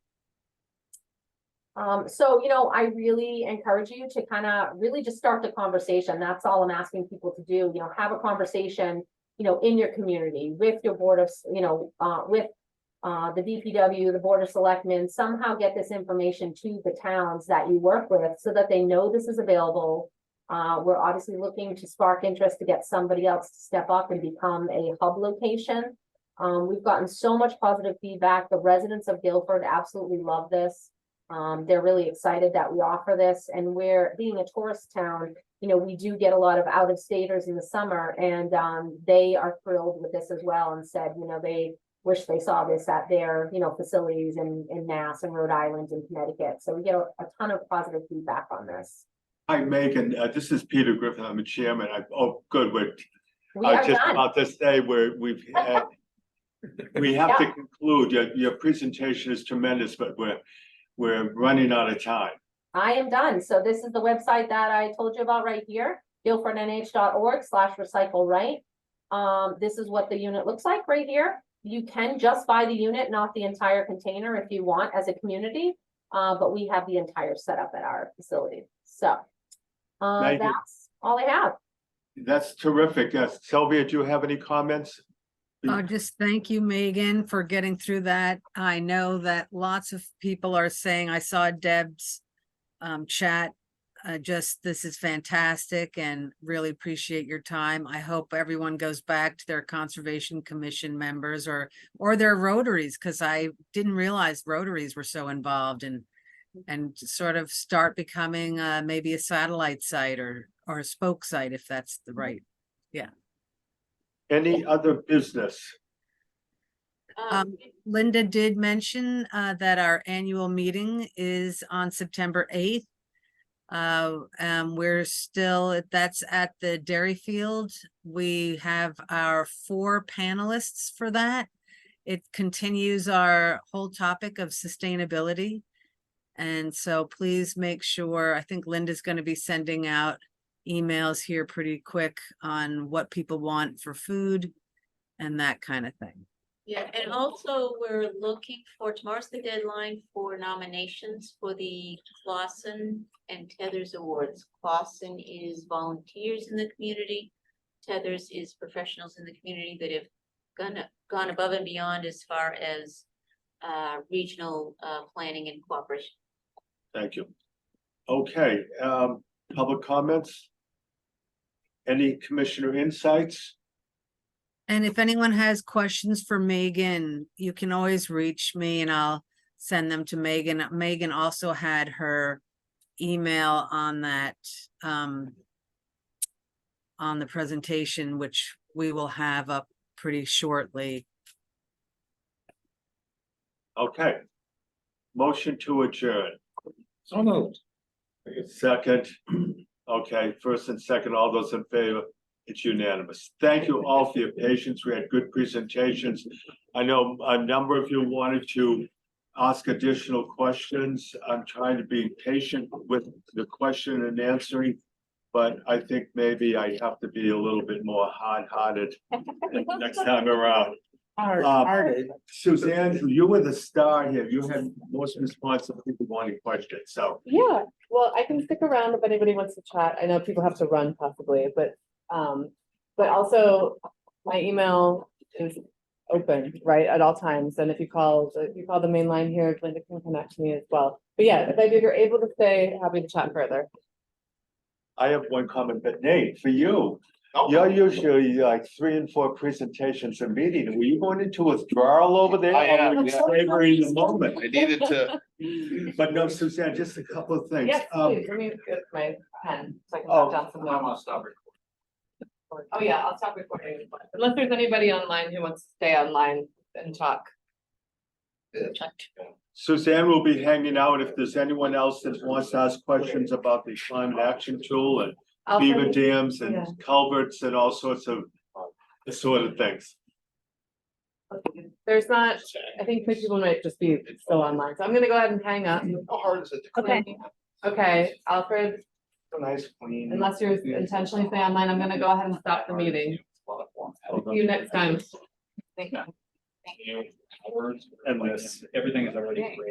So, you know, I really encourage you to kind of really just start the conversation. That's all I'm asking people to do, you know, have a conversation, you know, in your community with your board of, you know, with the DPW, the Board of Selectmen, somehow get this information to the towns that you work with so that they know this is available. We're obviously looking to spark interest to get somebody else to step up and become a hub location. We've gotten so much positive feedback. The residents of Gilford absolutely love this. They're really excited that we offer this, and we're being a tourist town, you know, we do get a lot of out-of-staters in the summer, and they are thrilled with this as well, and said, you know, they wish they saw this at their, you know, facilities in Mass and Rhode Island and Connecticut. So we get a ton of positive feedback on this. Hi, Megan. This is Peter Griffin. I'm the chairman. Good. We I are was just done. about to say we have to conclude. Your presentation is tremendous, but we're running out of time. I am done. So this is the website that I told you about right here, guilfordnh.org/recycle-right. This is what the unit looks like right here. You can just buy the unit, not the entire container if you want as a community, but we have the entire setup at our facility. So that's all I have. That's terrific. Sylvia, do you have any comments? Just thank you, Megan, for getting through that. I know that lots of people are saying, I saw Deb's chat, this is fantastic and really appreciate your time. I hope everyone goes back to their Conservation Commission members or their Rotaries, because I didn't realize Rotaries were so involved, and sort of start becoming maybe a satellite site or a spoke site, if that's the right. Yeah. Any other business? Linda did mention that our annual meeting is on September 8th. We're still, that's at the Dairy Field. We have our 4 panelists for that. It continues our whole topic of sustainability. And so please make sure, I think Linda's going to be sending out emails here pretty quick on what people want for food and that kind of thing. Yeah, and also we're looking for, tomorrow's the deadline for nominations for the Clausen and Tethers Awards. Clausen is volunteers in the community. Tethers is professionals in the community that have gone above and beyond as far as regional planning and cooperation. Thank you. Okay, public comments? Any commissioner insights? And if anyone has questions for Megan, you can always reach me and I'll send them to Megan. Megan also had her email on that, on the presentation, which we will have up pretty shortly. Okay. Motion to adjourn. So moved. Second. Okay, first and second, all those in favor, it's unanimous. Thank you all for your patience. We had good presentations. I know a number of you wanted to ask additional questions. I'm trying to be patient with the question and answering, but I think maybe I have to be a little bit more hard-hearted next time around. Suzanne, you were the star here. You had most responsive people wanting questions, so. Yeah, well, I can stick around if anybody wants to chat. I know people have to run possibly, but also my email is open, right, at all times. And if you call the main line here, Linda can connect to me as well. But yeah, if you're able to stay, happy to chat further. I have one comment, but Nate, for you, you're usually like 3 and 4 presentations a meeting. Were you going into withdrawal over there? I am, Or yeah. savoring the moment? I needed to. But no, Suzanne, just a couple of things. Yes, please, let me get my pen so I can jot down some. I'm gonna stop recording. Oh yeah, I'll stop recording. Unless there's anybody online who wants to stay online and talk. Suzanne will be hanging out. If there's anyone else that wants to ask questions about the climate action tool and beaver dams and culverts and all sorts of things. There's there's not, I think people might just be still online, so I'm gonna go ahead and hang up. How hard is it? Okay. Okay, Alfred, Nice, clean. unless you're intentionally staying online, I'm gonna go ahaad and stop the meeting. See you next time. And this, everything is already great.